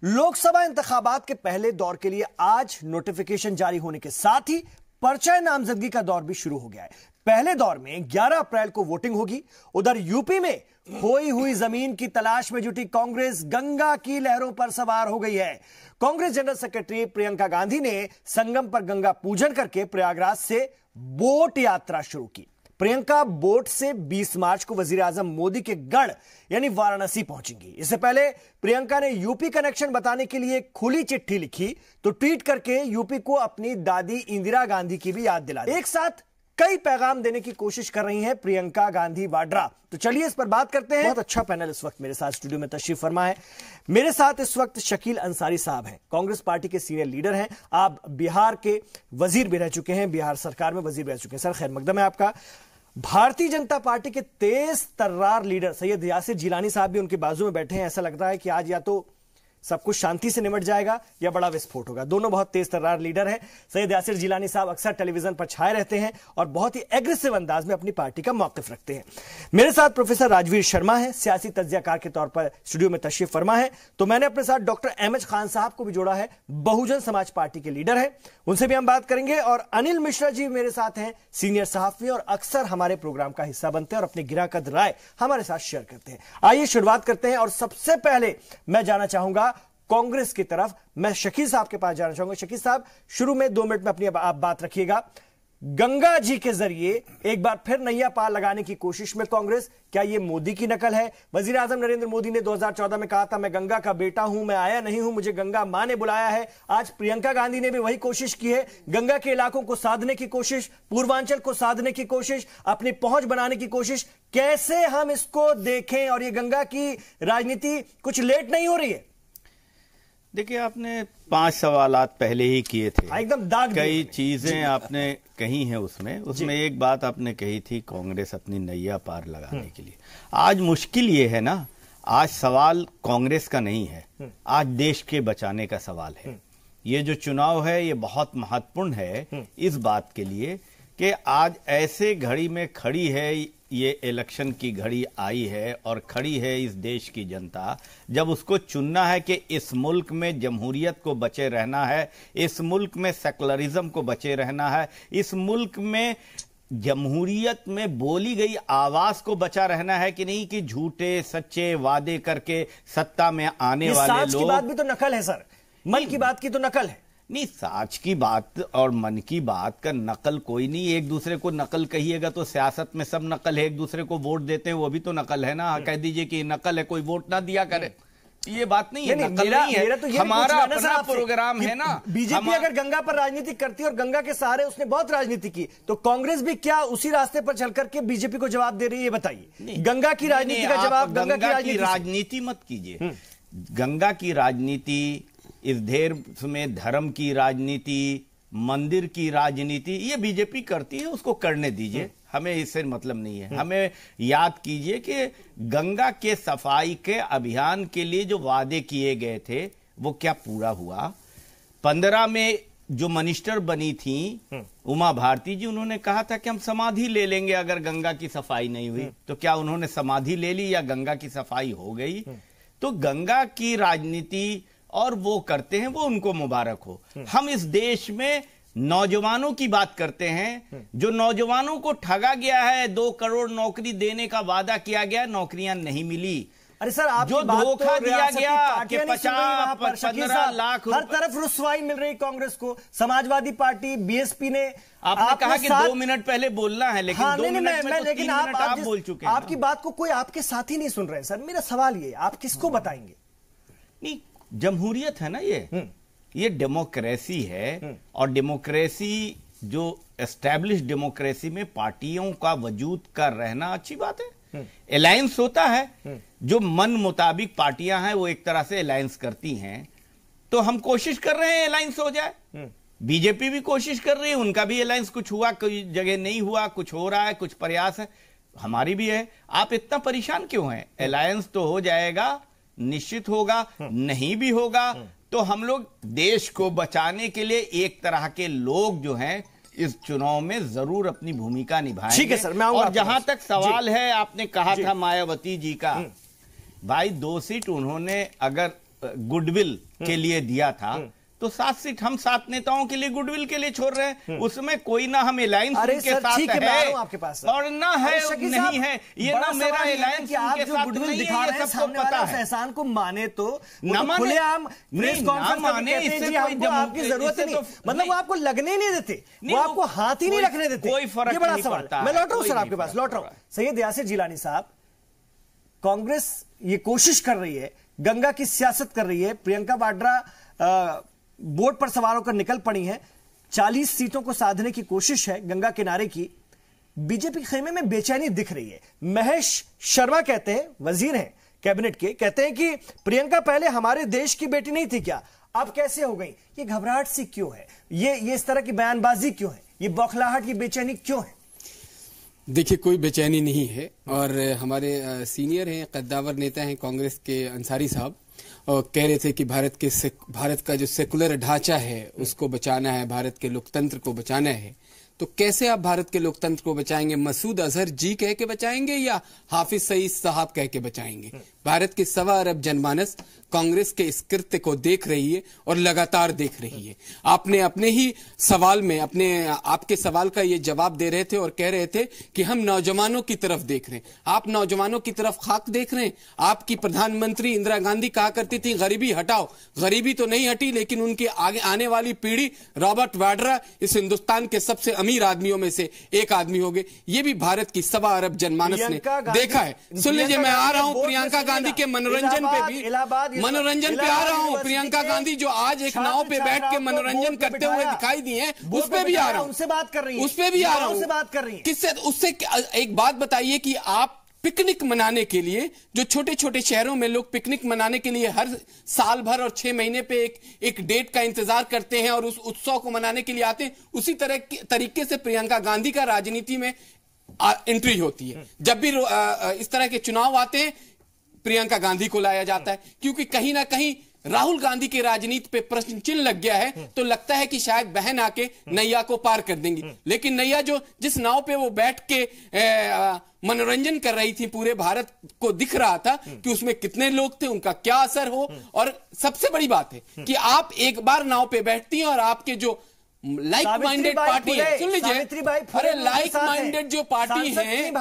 लोकसभा इंतखाबात के पहले दौर के लिए आज नोटिफिकेशन जारी होने के साथ ही पर्चा नामजदगी का दौर भी शुरू हो गया है। पहले दौर में 11 अप्रैल को वोटिंग होगी। उधर यूपी में खोई हुई जमीन की तलाश में जुटी कांग्रेस गंगा की लहरों पर सवार हो गई है। कांग्रेस जनरल सेक्रेटरी प्रियंका गांधी ने संगम पर गंगा पूजन करके प्रयागराज से बोट यात्रा शुरू की। प्रियंका बोट से 20 मार्च को वजीर आजम मोदी के गढ़ यानी वाराणसी पहुंचेंगी। इससे पहले प्रियंका ने यूपी कनेक्शन बताने के लिए खुली चिट्ठी लिखी तो ट्वीट करके यूपी को अपनी दादी इंदिरा गांधी की भी याद दिला दी। एक साथ कई पैगाम देने की कोशिश कर रही हैं प्रियंका गांधी वाड्रा। तो चलिए इस पर बात करते हैं। बहुत अच्छा पैनल इस वक्त मेरे साथ स्टूडियो में तशरीफ फरमा है। मेरे साथ इस वक्त शकील अंसारी साहब हैं, कांग्रेस पार्टी के सीनियर लीडर हैं। आप बिहार के वजीर भी रह चुके हैं, बिहार सरकार में वजीर रह चुके हैं। सर खैर मकदम है आपका। भारतीय जनता पार्टी के तेज तर्रार लीडर सैयद यासिर जिलानी साहब भी उनके बाजू में बैठे हैं। ऐसा लग रहा है कि आज या तो सब कुछ शांति से निमट जाएगा या बड़ा विस्फोट होगा। दोनों बहुत तेज तर्रार लीडर हैं। सैयद यासिर जिलानी साहब अक्सर टेलीविजन पर छाए रहते हैं और बहुत ही एग्रेसिव अंदाज में अपनी पार्टी का मौकिफ रखते हैं। मेरे साथ प्रोफेसर राजवीर शर्मा है, सियासी तज्जियाकार के तौर पर स्टूडियो में तशरीफ फरमा है। तो मैंने अपने साथ डॉक्टर अहमद खान साहब को भी जोड़ा है, बहुजन समाज पार्टी के लीडर है, उनसे भी हम बात करेंगे। और अनिल मिश्रा जी मेरे साथ हैं, सीनियर सहाफी और अक्सर हमारे प्रोग्राम का हिस्सा बनते हैं और अपनी गिराकद राय हमारे साथ शेयर करते हैं। आइए शुरुआत करते हैं। और सबसे पहले मैं जाना चाहूंगा कांग्रेस की तरफ। मैं शकील साहब के पास जाना चाहूंगा। शकील साहब, शुरू में 2 मिनट में अपनी आप बात रखिएगा। गंगा जी के जरिए एक बार फिर नैया पार लगाने की कोशिश में कांग्रेस, क्या यह मोदी की नकल है? वजीर आजम नरेंद्र मोदी ने 2014 में कहा था, मैं गंगा का बेटा हूं, मैं आया नहीं हूं, मुझे गंगा मां ने बुलाया है। आज प्रियंका गांधी ने भी वही कोशिश की है, गंगा के इलाकों को साधने की कोशिश, पूर्वांचल को साधने की कोशिश, अपनी पहुंच बनाने की कोशिश। कैसे हम इसको देखें? और ये गंगा की राजनीति कुछ लेट नहीं हो रही है? देखिए, आपने 5 सवालात पहले ही किए थे, एकदम दाग कई चीजें आपने कही हैं। उसमें एक बात आपने कही थी, कांग्रेस अपनी नैया पार लगाने के लिए। आज मुश्किल ये है ना, आज सवाल कांग्रेस का नहीं है, आज देश के बचाने का सवाल है। ये जो चुनाव है ये बहुत महत्वपूर्ण है इस बात के लिए कि आज ऐसे घड़ी में खड़ी है, ये इलेक्शन की घड़ी आई है और खड़ी है इस देश की जनता, जब उसको चुनना है कि इस मुल्क में जमहूरियत को बचे रहना है, इस मुल्क में सेकुलरिज्म को बचे रहना है, इस मुल्क में जमहूरियत में बोली गई आवाज को बचा रहना है कि नहीं कि झूठे सच्चे वादे करके सत्ता में आने वाले लोग। की बात भी तो नकल है सर, मन की बात की तो नकल है। नहीं, साच की बात और मन की बात का नकल कोई नहीं। एक दूसरे को नकल कहिएगा तो सियासत में सब नकल है। एक दूसरे को वोट देते हैं वो भी तो नकल है ना। कह दीजिए कि नकल है, कोई वोट ना दिया करे, ये बात नहीं है, नकल नहीं है। तो हमारा अपना प्रोग्राम है ना। बीजेपी अगर गंगा पर राजनीति करती है और गंगा के सहारे उसने बहुत राजनीति की, तो कांग्रेस भी क्या उसी रास्ते पर चल करके बीजेपी को जवाब दे रही है? बताइए, गंगा की राजनीति का जवाब गंगा की राजनीति मत कीजिए। गंगा की राजनीति, इस देश में धर्म की राजनीति, मंदिर की राजनीति ये बीजेपी करती है, उसको करने दीजिए, हमें इससे मतलब नहीं है। हमें याद कीजिए कि गंगा के सफाई के अभियान के लिए जो वादे किए गए थे वो क्या पूरा हुआ? 15 में जो मिनिस्टर बनी थी उमा भारती जी, उन्होंने कहा था कि हम समाधि ले लेंगे अगर गंगा की सफाई नहीं हुई। तो क्या उन्होंने समाधि ले ली या गंगा की सफाई हो गई? तो गंगा की राजनीति और वो करते हैं, वो उनको मुबारक हो। हम इस देश में नौजवानों की बात करते हैं, जो नौजवानों को ठगा गया है, 2 करोड़ नौकरी देने का वादा किया गया, नौकरियां नहीं मिली। अरे सर, आप जो धोखा दिया गया कि 50-15 लाख, हर तरफ रुसवाई मिल रही कांग्रेस को। समाजवादी पार्टी, बीएसपी ने, आपने कहा कि 2 मिनट पहले बोलना है, लेकिन 2 मिनट में तो 3 मिनट आप बोल चुके हैं। आपकी बात को कोई आपके साथी नहीं सुन रहे। सर मेरा सवाल ये, आप किसको बताएंगे? नहीं, जमहूरियत है ना, ये डेमोक्रेसी है। और डेमोक्रेसी, जो एस्टैब्लिश डेमोक्रेसी में पार्टियों का वजूद का रहना अच्छी बात है। अलायंस होता है, जो मन मुताबिक पार्टियां हैं वो एक तरह से अलायंस करती हैं। तो हम कोशिश कर रहे हैं अलायंस हो जाए, बीजेपी भी कोशिश कर रही है, उनका भी अलायंस कुछ हुआ, कोई जगह नहीं हुआ, कुछ हो रहा है, कुछ प्रयास है, हमारी भी है। आप इतना परेशान क्यों हैं? अलायंस तो हो जाएगा, निश्चित होगा, नहीं भी होगा तो हम लोग देश को बचाने के लिए एक तरह के लोग जो हैं इस चुनाव में जरूर अपनी भूमिका निभाएंगे। ठीक है सर, मैं आऊंगा। और जहां तक सवाल है, आपने कहा था मायावती जी का, भाई 2 सीट उन्होंने अगर गुडविल के लिए दिया था, तो 7 सीट हम 7 नेताओं के लिए गुडविल के लिए छोड़ रहे हैं। उसमें कोई ना हम अलायंस के साथ है आपके पास और ना है नहीं है, ये ना मेरा अलायंस के साथ नहीं है, ये सबको पता है। एहसान को माने तो ना माने, प्रेस कॉन्फ्रेंस माने, इससे आपकी जरूरत नहीं, मतलब वो आपको लगने नहीं देते, वो आपको हाथ ही नहीं रखने देते, कोई फर्क नहीं पड़ता। मैं लौट रहा हूं सर आपके पास, लौट रहा हूं। सैयद यासिर जिलानी साहब, कांग्रेस ये कोशिश कर रही है, गंगा की सियासत कर रही है, प्रियंका वाड्रा बोट पर सवार होकर निकल पड़ी है, 40 सीटों को साधने की कोशिश है गंगा किनारे की। बीजेपी खेमे में बेचैनी दिख रही है। महेश शर्मा कहते हैं, वजीर हैं कैबिनेट के, कहते हैं कि प्रियंका पहले हमारे देश की बेटी नहीं थी क्या, अब कैसे हो गई? ये घबराहट सी क्यों है? ये इस तरह की बयानबाजी क्यों है? ये बौखलाहट, ये बेचैनी क्यों है? देखिए, कोई बेचैनी नहीं है। और हमारे सीनियर हैं, कद्दावर नेता हैं कांग्रेस के, अंसारी साहब, और कह रहे थे कि भारत का जो सेकुलर ढांचा है उसको बचाना है, भारत के लोकतंत्र को बचाना है। तो कैसे आप भारत के लोकतंत्र को बचाएंगे? मसूद अजहर जी कह के बचाएंगे या हाफिज सईद साहब कह के बचाएंगे? भारत के 1.25 अरब जनमानस कांग्रेस के इस कृत्य को देख रही है और लगातार देख रही है। आपने अपने ही सवाल में आपके सवाल का ये जवाब दे रहे थे और कह रहे थे कि हम नौजवानों की तरफ देख रहे हैं। आप नौजवानों की तरफ खाक देख रहे हैं। आपकी प्रधानमंत्री इंदिरा गांधी कहा करती थी गरीबी हटाओ, गरीबी तो नहीं हटी, लेकिन उनके आगे आने वाली पीढ़ी, रॉबर्ट वाड्रा इस हिंदुस्तान के सबसे अमीर आदमियों में से एक आदमी हो गए। ये भी भारत की 1.25 अरब जनमानस ने देखा है। सुन लीजिए, मैं आ रहा हूं प्रियंका गांधी के मनोरंजन पे भी, मनोरंजन पे आ रहा हूं। प्रियंका गांधी जो आज एक नाव पे बैठ के मनोरंजन करते हुए दिखाई दिए हैं, उस पे भी आ रहा हूं, उनसे बात कर रही है, उस पे भी आ रहा हूं, बात कर रही है। किससे? उससे एक बात बताइए कि आप पिकनिक मनाने के लिए, जो छोटे छोटे शहरों में लोग पिकनिक मनाने के लिए हर साल भर और 6 महीने पे एक डेट का इंतजार करते हैं और उस उत्सव को मनाने के लिए आते हैं, उसी तरीके से प्रियंका गांधी का राजनीति में एंट्री होती है। जब भी इस तरह के चुनाव आते हैं, प्रियंका गांधी को लाया जाता है, क्योंकि कहीं ना कहीं राहुल गांधी की राजनीति पे प्रश्न चिन्ह लग गया है। तो लगता है कि शायद बहन आके नैया को पार कर देंगी, लेकिन नैया जिस नाव पे वो बैठ के मनोरंजन कर रही थी, पूरे भारत को दिख रहा था कि उसमें कितने लोग थे, उनका क्या असर हो। और सबसे बड़ी बात है कि आप एक बार नाव पे बैठती हैं और आपके जो लाइक माइंडेड पार्टी है, सुन लीजिए, अरे लाइक माइंडेड जो पार्टी है,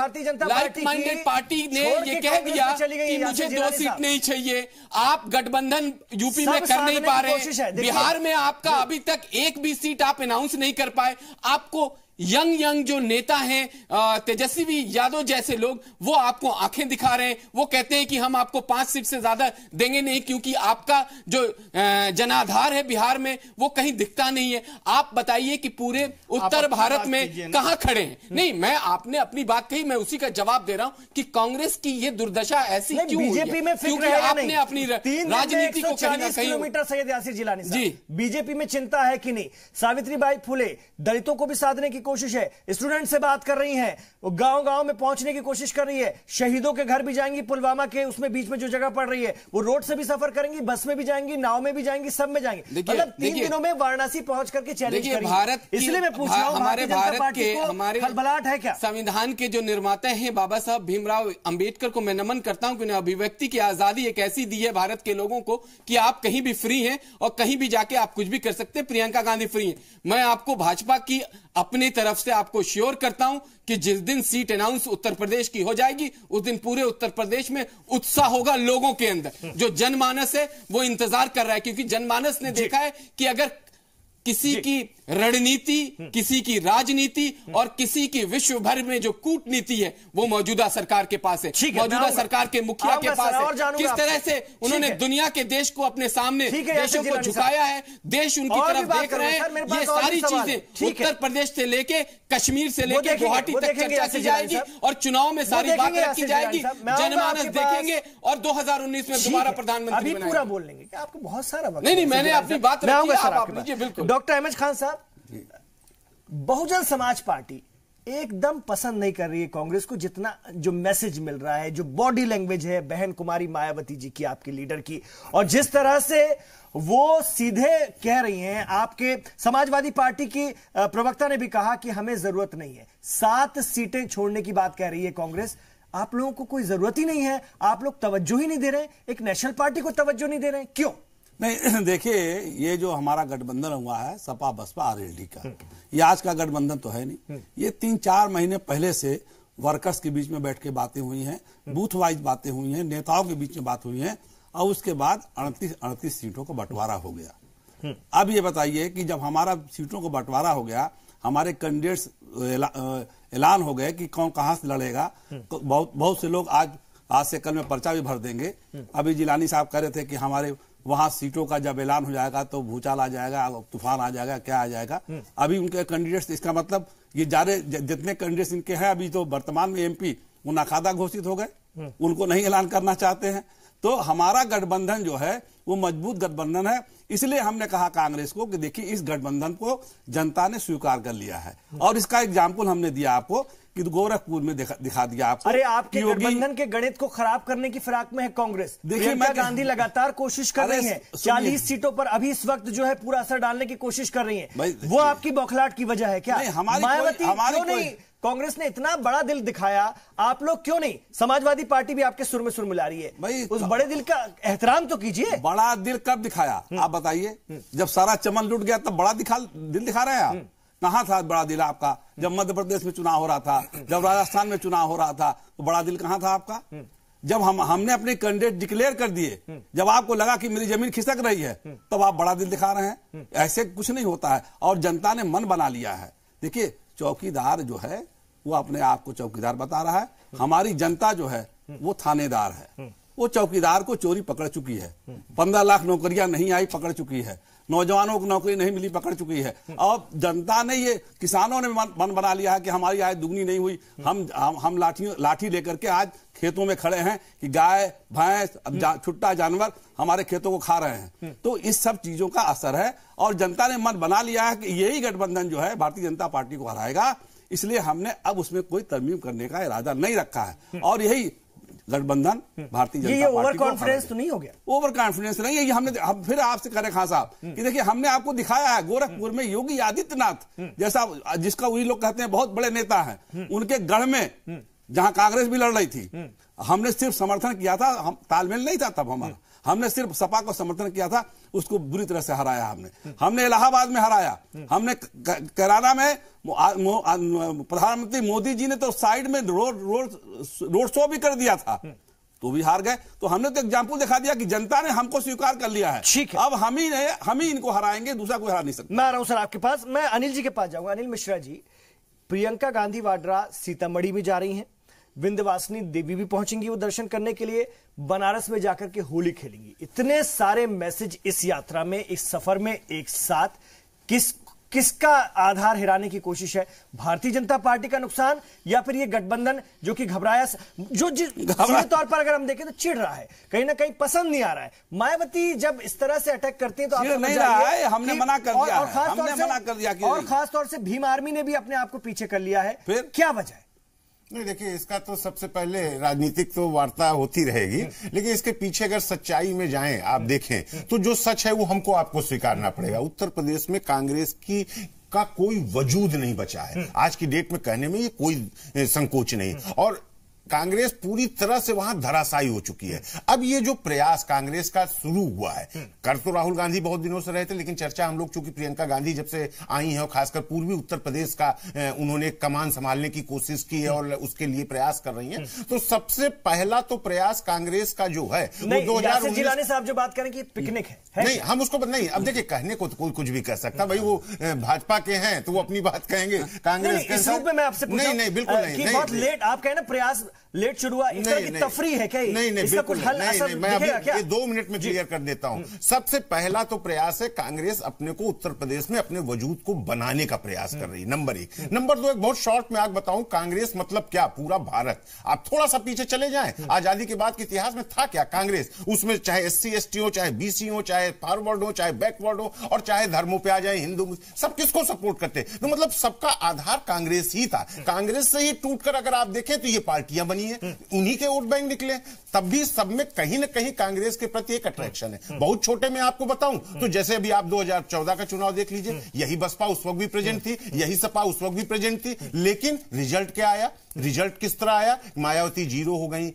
लाइक माइंडेड पार्टी ने ये कह दिया कि मुझे 2 सीट नहीं चाहिए। आप गठबंधन यूपी में कर नहीं पा रहे, बिहार में आपका अभी तक एक भी सीट आप अनाउंस नहीं कर पाए। आपको यंग जो नेता हैं, तेजस्वी यादव जैसे लोग, वो आपको आंखें दिखा रहे हैं। वो कहते हैं कि हम आपको 5 सीट से ज्यादा देंगे नहीं, क्योंकि आपका जो जनाधार है बिहार में वो कहीं दिखता नहीं है। आप बताइए कि पूरे उत्तर भारत में कहां खड़े हैं? नहीं, मैं आपने अपनी बात कही, मैं उसी का जवाब दे रहा हूं कि कांग्रेस की ये दुर्दशा ऐसी क्यों हुई है? क्योंकि आपने अपनी राजनीति को कहीं ना कहीं। किलोमीटर सैयद यासिर जिलानी जी, बीजेपी में चिंता है कि नहीं? सावित्रीबाई फुले दलितों को भी साधने की कोशिश है, स्टूडेंट से बात कर रही हैं, वो गांव-गांव में पहुंचने की कोशिश कर रही है, शहीदों के घर भी जाएंगी, पुलवामा के उसमें बीच में जो जगह पड़ रही है, वो रोड से भी सफर करेंगी, बस में भी जाएंगी, नाव में भी जाएंगी, सब में जाएंगी। मतलब 3 दिनों में वाराणसी पहुंच करके चैलेंज करेंगी। भारत, इसलिए मैं पूछ रहा हूं, हमारे भारत के, हमारे खलबलाहट है क्या? संविधान के जो निर्माता हैं बाबा साहब भीमराव अंबेडकर को मैं नमन करता हूं कि उन्हें अभिव्यक्ति की आजादी एक ऐसी दी है भारत के लोगों को कि आप कहीं भी फ्री हैं और कहीं भी जाके आप कुछ भी कर सकते हैं। प्रियंका गांधी फ्री हैं। मैं आपको भाजपा की अपनी तरफ से आपको श्योर करता हूं कि जिस दिन सीट अनाउंस उत्तर प्रदेश की हो जाएगी, उस दिन पूरे उत्तर प्रदेश में उत्साह होगा लोगों के अंदर। जो जनमानस है वो इंतजार कर रहा है, क्योंकि जनमानस ने देखा है कि अगर किसी की रणनीति, किसी की राजनीति और किसी की विश्व भर में जो कूटनीति है वो मौजूदा सरकार के पास है, मौजूदा सरकार के मुखिया के पास है। किस तरह से उन्होंने दुनिया के देश को अपने सामने देशों को झुकाया है, देश उनकी तरफ देख रहे हैं। ये सारी चीजें उत्तर प्रदेश से लेके कश्मीर से लेके गुवाहाटी तक चर्चा की जाएगी और चुनाव में सारी बातें रखी जाएगी, जनमानस देखेंगे और 2019 में दोबारा प्रधानमंत्री पूरा बोल लेंगे। आपको बहुत सारा नहीं, मैंने अपनी बात रखी, आप लीजिए। बिल्कुल। डॉक्टर अहमद खान साहब, बहुजन समाज पार्टी एकदम पसंद नहीं कर रही है कांग्रेस को, जितना जो मैसेज मिल रहा है, जो बॉडी लैंग्वेज है बहन कुमारी मायावती जी की, आपके लीडर की, और जिस तरह से वो सीधे कह रही हैं। आपके समाजवादी पार्टी की प्रवक्ता ने भी कहा कि हमें जरूरत नहीं है, 7 सीटें छोड़ने की बात कह रही है कांग्रेस। आप लोगों को कोई जरूरत ही नहीं है, आप लोग तवज्जो ही नहीं दे रहे हैं, एक नेशनल पार्टी को तवज्जो नहीं दे रहे हैं, क्यों? नहीं देखिए, ये जो हमारा गठबंधन हुआ है सपा बसपा आरएलडी का, ये आज का गठबंधन तो है नहीं। ये 3-4 महीने पहले से वर्कर्स के बीच में बैठ के बातें हुई हैं, बूथ वाइज बातें हुई हैं, नेताओं के बीच में बात हुई है, और उसके बाद 38 सीटों का बंटवारा हो गया। अब ये बताइए कि जब हमारा सीटों का बंटवारा हो गया, हमारे कैंडिडेट्स ऐलान हो गए कि कौन कहां से लड़ेगा, बहुत से लोग आज से कल में पर्चा भी भर देंगे। अभी जिलानी साहब कह रहे थे कि हमारे वहां सीटों का जब ऐलान हो जाएगा तो भूचाल आ जाएगा, तूफान आ जाएगा, क्या आ जाएगा। अभी उनके कैंडिडेट्स, इसका मतलब ये जितने कैंडिडेट्स इनके हैं अभी तो वर्तमान में एमपी वो नाकादा घोषित हो गए, उनको नहीं ऐलान करना चाहते हैं। तो हमारा गठबंधन जो है वो मजबूत गठबंधन है, इसलिए हमने कहा कांग्रेस को कि देखिए इस गठबंधन को जनता ने स्वीकार कर लिया है, और इसका एग्जाम्पल हमने दिया आपको कि गोरखपुर में दिखा दिया आपको। अरे आपके गठबंधन के गणित को खराब करने की फिराक में है कांग्रेस। देखिए प्रियंका गांधी लगातार कोशिश कर रही है, 40 सीटों पर अभी इस वक्त जो है पूरा असर डालने की कोशिश कर रही है। वो आपकी बौखलाहट की वजह है क्या? मायावती क्यों नहीं? कांग्रेस ने इतना बड़ा दिल दिखाया, आप लोग क्यों नहीं? समाजवादी पार्टी भी आपके सुर में सुर मिला रही है, उस बड़े दिल का एहतराम तो कीजिए। बड़ा दिल कब दिखाया आप बताइए? जब सारा चमन लुट गया तब बड़ा दिल दिखा रहे हैं आप? कहां था बड़ा दिल आपका? जब मध्य प्रदेश में चुनाव हो रहा था, जब राजस्थान में चुनाव हो रहा था, तो बड़ा दिल कहां था आपका? जब हमने अपने कैंडिडेट डिक्लेयर कर दिए, जब आपको लगा कि मेरी जमीन खिसक रही है, तब आप बड़ा दिल दिखा रहे हैं। ऐसे कुछ नहीं होता है, और जनता ने मन बना लिया है। देखिए चौकीदार जो है वो अपने आप को चौकीदार बता रहा है, हमारी जनता जो है वो थानेदार है। वो चौकीदार को चोरी पकड़ चुकी है, 15 लाख नौकरियां नहीं आई पकड़ चुकी है, नौजवानों को नौकरी नहीं मिली पकड़ चुकी है, और जनता ने ये किसानों ने मन बना लिया है कि हमारी आय दुगनी नहीं हुई। हम लाठी लेकर के आज खेतों में खड़े हैं कि गाय भैंस छुट्टा जानवर हमारे खेतों को खा रहे हैं। तो इस सब चीजों का असर है, और जनता ने मन बना लिया है कि यही गठबंधन जो है भारतीय जनता पार्टी को हराएगा। इसलिए हमने अब उसमें कोई तरमीम करने का इरादा नहीं रखा है, और यही गठबंधन Bharatiya Janata party over confidence तो नहीं हो गया? ओवर कॉन्फिडेंस नहीं है, ये हम फिर आपसे करें खान साहब कि देखिए हमने आपको दिखाया है गोरखपुर में योगी आदित्यनाथ जैसा, जिसका वही लोग कहते हैं बहुत बड़े नेता हैं, उनके गढ़ में जहां कांग्रेस भी लड़ रही थी, हमने सिर्फ समर्थन किया था, हम तालमेल नहीं था तब हमारा, हमने सिर्फ सपा को समर्थन किया था, उसको बुरी तरह से हराया हमने इलाहाबाद में हराया, हमने कैराना में प्रधानमंत्री मोदी जी ने तो साइड में रोड शो भी कर दिया था, तो भी हार गए। तो हमने तो एग्जाम्पल दिखा दिया कि जनता ने हमको स्वीकार कर लिया है। ठीक है, अब हम ही इनको हराएंगे, दूसरा कोई हरा नहीं सकता। मैं आ रहा हूं सर आपके पास, मैं अनिल जी के पास जाऊंगा। अनिल मिश्रा जी, प्रियंका गांधी वाड्रा सीतामढ़ी में जा रही हैं, विंध्यवासिनी देवी भी पहुंचेंगी वो दर्शन करने के लिए, बनारस में जाकर के होली खेलेंगी। इतने सारे मैसेज इस यात्रा में, इस सफर में एक साथ, किसका आधार हिराने की कोशिश है? भारतीय जनता पार्टी का नुकसान, या फिर ये गठबंधन जो कि घबराया, जो सीधे तौर पर अगर हम देखें तो चिढ़ रहा है, कहीं ना कहीं पसंद नहीं आ रहा है? मायावती जब इस तरह से अटैक करती है तो आप नहीं रहा है, हमने मना कर दिया, और खासतौर से भीम आर्मी ने भी अपने आप को पीछे कर लिया है, फिर क्या वजह है? नहीं देखिए, इसका तो सबसे पहले राजनीतिक तो वार्ता होती रहेगी, लेकिन इसके पीछे अगर सच्चाई में जाएं, आप देखें तो जो सच है वो हमको आपको स्वीकारना पड़ेगा। उत्तर प्रदेश में कांग्रेस का कोई वजूद नहीं बचा है। आज की डेट में कहने में ये कोई संकोच नहीं, और कांग्रेस पूरी तरह से वहां धराशायी हो चुकी है। अब ये जो प्रयास कांग्रेस का शुरू हुआ है, कर तो राहुल गांधी बहुत दिनों से रहे थे, लेकिन चर्चा हम लोग चूंकि प्रियंका गांधी जब से आई हैं और खासकर पूर्वी उत्तर प्रदेश का उन्होंने कमान संभालने की कोशिश की है और उसके लिए प्रयास कर रही हैं, तो सबसे पहला तो प्रयास कांग्रेस का जो है वो 2019 जिलानी साहब जो बात करें कि पिकनिक है नहीं, हम उसको नहीं, अब देखिए कहने को तो कोई कुछ भी कह सकता, भाई वो भाजपा के हैं तो वो अपनी बात कहेंगे, कांग्रेस के इस रूप में मैं आपसे नहीं बिल्कुल नहीं, बहुत लेट आप कहें ना, प्रयास लेट शुरू हुआ, इस तरह की तफरी है क्या? नहीं बिल्कुल नहीं, मैं अभी ये 2 मिनट में क्लियर कर देता हूं। सबसे पहला तो प्रयास है कांग्रेस अपने को उत्तर प्रदेश में अपने वजूद को बनाने का प्रयास कर रही है, नंबर 1। नंबर 2, एक बहुत शॉर्ट में आप बताऊं, कांग्रेस मतलब क्या? पूरा भारत। आप थोड़ा सा पीछे चले जाएं, आजादी के बाद के इतिहास में था क्या कांग्रेस? उसमें चाहे SC ST हो, चाहे BC हो, चाहे फॉरवर्ड हो, चाहे बैकवर्ड हो, और चाहे धर्मों पे आ जाए, हिंदू, सब किसको सपोर्ट करते? तो मतलब सबका आधार कांग्रेस ही था। कांग्रेस से ही टूटकर अगर आप देखें तो ये पार्टियां बनी बनी है, उन्हीं के वोट बैंक निकले। तब भी सब में कहीं ना कहीं कांग्रेस के प्रति एक अट्रैक्शन है। बहुत छोटे में आपको बताऊं तो जैसे अभी आप 2014 का चुनाव देख लीजिए, यही बसपा उस वक्त भी प्रेजेंट थी, यही सपा उस वक्त भी प्रेजेंट थी, लेकिन रिजल्ट क्या आया? रिजल्ट किस तरह आया? मायावती 0 हो गई,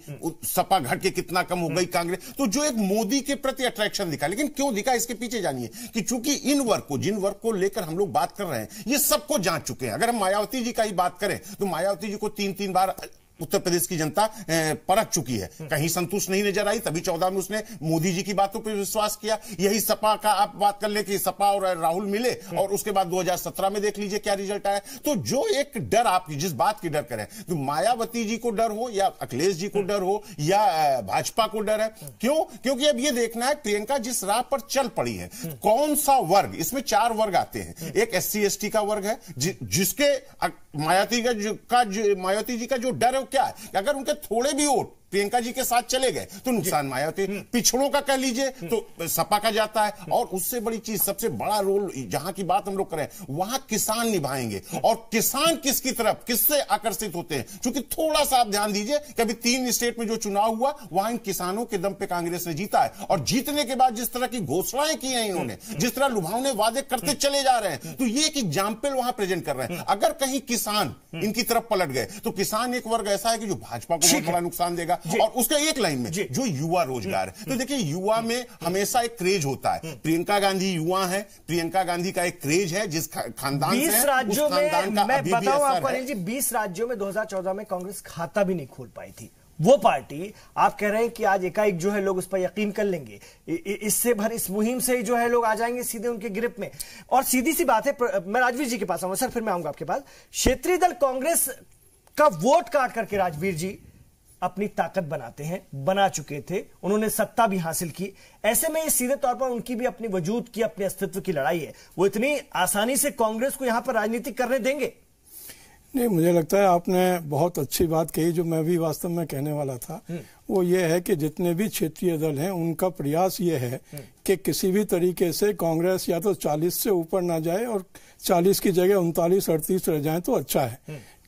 सपा घट के कितना कम हो गई कांग्रेस। तो जो एक मोदी के प्रति अट्रैक्शन दिखा, लेकिन क्यों दिखा इसके पीछे जानिए कि चूंकि इन वर्ग को, जिन वर्ग को लेकर हम लोग बात कर रहे हैं, ये सबको जांच चुके हैं। अगर हम मायावती जी का ही बात करें तो मायावती जी को 3-3 बार उत्तर प्रदेश की जनता परख चुकी है, कहीं संतुष्ट नहीं नजर आई, तभी 14 में उसने मोदी जी की बातों पर विश्वास किया। यही सपा का आप बात कर ले कि सपा और राहुल मिले और उसके बाद 2017 में देख लीजिए क्या रिजल्ट आया। तो जो एक डर, आप जिस बात की डर करें, तो मायावती जी को डर हो या अखिलेश जी को डर हो या भाजपा को डर है, क्यों? क्योंकि अब ये देखना है प्रियंका जिस राह पर चल पड़ी है, कौन सा वर्ग, इसमें 4 वर्ग आते हैं। एक SC/ST का वर्ग है जिसके मायावती जी का जो डर है क्या है कि अगर उनके थोड़े भी वोट प्रियंका जी के साथ चले गए तो नुकसान मायावती, पिछड़ों का कह लीजिए तो सपा का जाता है। और उससे बड़ी चीज, सबसे बड़ा रोल जहां की बात हम लोग करें, वहां किसान निभाएंगे। और किसान किसकी तरफ, किससे आकर्षित होते हैं? क्योंकि थोड़ा सा आप ध्यान दीजिए कि अभी 3 स्टेट में जो चुनाव हुआ वहां इन किसानों के दम पे कांग्रेस ने जीता है। और जीतने के बाद जिस तरह की घोषणाएं की हैं इन्होंने, जिस तरह लुभावने वादे करते चले जा रहे हैं, तो ये एक एग्जाम्पल वहां प्रेजेंट कर रहे हैं। अगर कहीं किसान इनकी तरफ पलट गए तो किसान एक वर्ग ऐसा है कि जो भाजपा को बहुत बड़ा नुकसान देगा। और उसके एक लाइन में जो युवा रोजगार है, तो देखिए युवा में हमेशा एक क्रेज होता है। प्रियंका गांधी युवा है, प्रियंका गांधी का एक क्रेज है जिस खानदान से 20 राज्यों में, मैं बताऊं आपको अनिल जी, 20 राज्यों में 2014 में कांग्रेस खाता भी नहीं खोल पाई थी। वो पार्टी आप कह रहे हैं कि आज एकाएक जो है लोग उस पर यकीन कर लेंगे, इस मुहिम से जो है लोग आ जाएंगे सीधे उनके गिरफ्त में। और सीधी सी बात है, मैं राजवीर जी के पास आऊंगा सर, फिर मैं आऊंगा आपके पास। क्षेत्रीय दल कांग्रेस का वोट काट करके राजवीर जी अपनी ताकत बनाते हैं, बना चुके थे, उन्होंने सत्ता भी हासिल की। ऐसे में ये सीधे तौर पर उनकी भी अपनी वजूद की, अपने अस्तित्व की लड़ाई है। वो इतनी आसानी से कांग्रेस को यहां पर राजनीति करने देंगे? नहीं, मुझे लगता है आपने बहुत अच्छी बात कही, जो मैं भी वास्तव में कहने वाला था। वो ये है कि जितने भी क्षेत्रीय दल हैं उनका प्रयास ये है कि किसी भी तरीके से कांग्रेस या तो 40 से ऊपर ना जाए और 40 की जगह 39-38 रह जाए तो अच्छा है।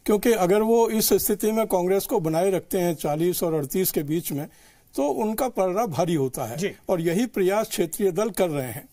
क्योंकि अगर वो इस स्थिति में कांग्रेस को बनाए रखते हैं 40 और 38 के बीच में, तो उनका पलड़ा भारी होता है। और यही प्रयास क्षेत्रीय दल कर रहे हैं।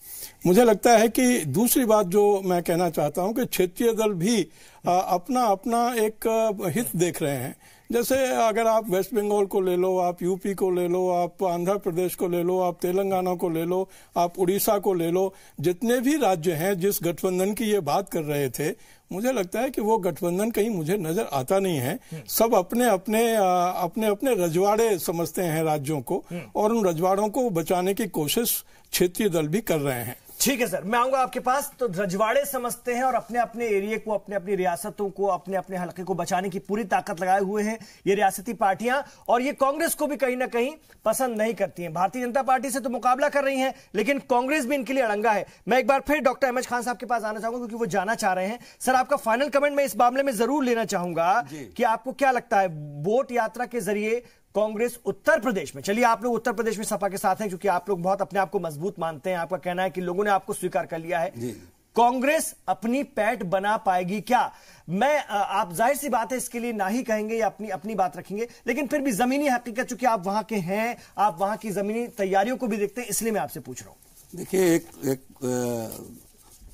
मुझे लगता है कि दूसरी बात जो मैं कहना चाहता हूं कि क्षेत्रीय दल भी अपना अपना एक हित देख रहे हैं। जैसे अगर आप वेस्ट बंगाल को ले लो, आप यूपी को ले लो, आप आंध्र प्रदेश को ले लो, आप तेलंगाना को ले लो, आप उड़ीसा को ले लो, जितने भी राज्य हैं जिस गठबंधन की ये बात कर रहे थे, मुझे लगता है कि वो गठबंधन कहीं मुझे नजर आता नहीं है। सब अपने अपने रजवाड़े समझते हैं राज्यों को, और उन रजवाड़ों को बचाने की कोशिश क्षेत्रीय दल भी कर रहे हैं। ठीक है सर, मैं आऊंगा आपके पास। तो रजवाड़े समझते हैं और अपने अपने एरिया को, अपने अपनी रियासतों को, अपने अपने हलके को बचाने की पूरी ताकत लगाए हुए हैं ये रियासती पार्टियां। और ये कांग्रेस को भी कहीं ना कहीं पसंद नहीं करती हैं। भारतीय जनता पार्टी से तो मुकाबला कर रही हैं, लेकिन कांग्रेस भी इनके लिए अड़ंगा है। मैं एक बार फिर डॉक्टर अहमद खान साहब के पास आना चाहूंगा, क्योंकि वो जाना चाह रहे हैं। सर, आपका फाइनल कमेंट मैं इस मामले में जरूर लेना चाहूंगा कि आपको क्या लगता है, वोट यात्रा के जरिए कांग्रेस उत्तर प्रदेश में, चलिए आप लोग उत्तर प्रदेश में सपा के साथ हैं क्योंकि आप लोग बहुत अपने आप को मजबूत मानते हैं, आपका कहना है कि लोगों ने आपको स्वीकार कर लिया है, कांग्रेस अपनी पैठ बना पाएगी क्या? आप जाहिर सी बात है इसके लिए ना ही कहेंगे या अपनी बात रखेंगे, लेकिन फिर भी जमीनी हकीकत, चूंकि आप वहां के हैं, आप वहां की जमीनी तैयारियों को भी देखते हैं, इसलिए मैं आपसे पूछ रहा हूं। देखिए, एक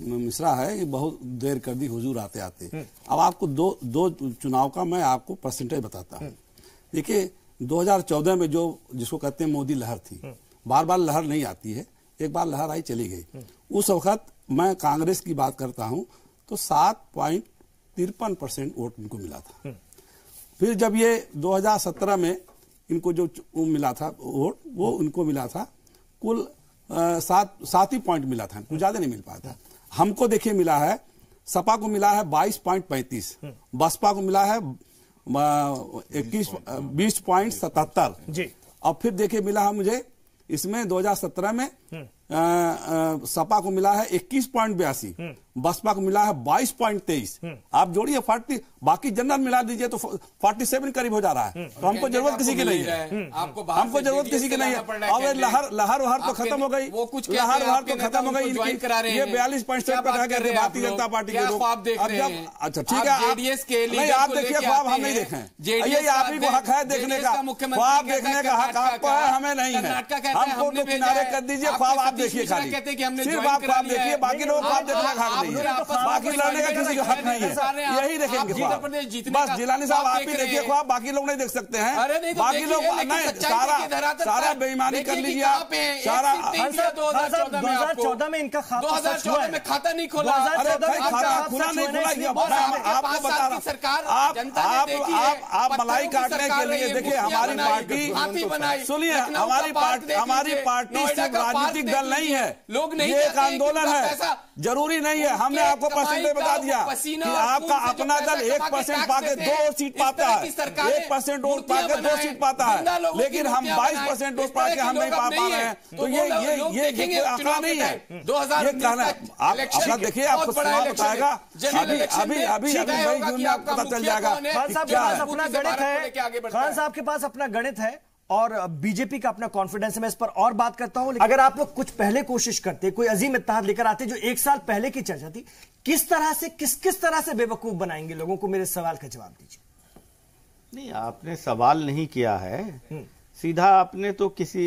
मिसरा है कि बहुत देर कर दी हुजूर आते आते। अब आपको दो चुनाव का मैं आपको परसेंटेज बताता हूं। देखिए, 2014 में जो जिसको कहते हैं मोदी लहर थी, बार बार लहर नहीं आती है, एक बार लहर आई चली गई। उस वक्त मैं कांग्रेस की बात करता हूं तो 7.53% वोट इनको मिला था। फिर जब ये 2017 में इनको जो मिला था वोट, वो इनको मिला था कुल 7 ही पॉइंट मिला था, कुछ ज्यादा नहीं मिल पाया था। हमको देखिए मिला है, सपा को मिला है 22.35, बसपा को मिला है 20.77 जी। और फिर देखिए मिला है मुझे इसमें 2017 में सपा को मिला है 21.82, बसपा को मिला है 22.23। आप जोड़िए 40, बाकी जनरल मिला दीजिए तो 47 करीब हो जा रहा है। तो हमको जरूरत किसी की नहीं है, हमको जरूरत किसी की नहीं है। और लहर वहर तो खत्म हो गई, लहर वहर तो खत्म हो गई। ये 42% पर रह गए भारतीय जनता पार्टी के लोग। अच्छा ठीक है, आप देखिए ख्वाब हम नहीं देखें, ये आप ही को हक है देखने का, ख्वाब देखने का हक आपको है, हमें नहीं है। हमको तो किनारे कर दीजिए, ख्वाब आप देखिए, खाली सिर्फ आप ख्वाब देखिए, बाकी लोग ख्वाब देखने का हक नहीं है, बाकी लड़ने का किसी का हक नहीं है। यही देखेंगे ख्वाब, बस जिलानी साहब आप ही देखिए ख्वाब, बाकी लोग नहीं देख सकते हैं। बाकी लोग नहीं, सारा बेईमानी कर लीजिए आप, सारा 2014 में इनका 2014 में खाता नहीं खोला, खाता खुला नहीं खुला, आपको बता रहा हूं। आप मलाई काटने के लिए देखिए, हमारी पार्टी सुनिए, हमारी पार्टी सिर्फ राजनीतिक दल नहीं है, ये एक आंदोलन है। जरूरी नहीं है, हमने आपको परसेंटेज बता दिया कि आपका अपना दल 1% पाके 2 सीट पाता है, 1% वोट पाके 2 सीट पाता है, लेकिन हम 22% वोट पाके हम नहीं पा रहे हैं। तो ये आंकड़ा नहीं है, ये कहना आप अपना देखिए, आपको चुनाव बताएगा, अभी मई जून में पता चल जाएगा। खान साहब के पास अपना गणित है, खान साहब के पास अपना गणित है और बीजेपी का अपना कॉन्फिडेंस है। मैं इस पर और बात करता हूं, अगर आप लोग कुछ पहले कोशिश करते, कोई अजीम इत्तेहाद लेकर आते जो 1 साल पहले की चर्चा थी, किस तरह से बेवकूफ बनाएंगे लोगों को, मेरे सवाल का जवाब दीजिए। नहीं, आपने सवाल नहीं किया है, सीधा आपने तो किसी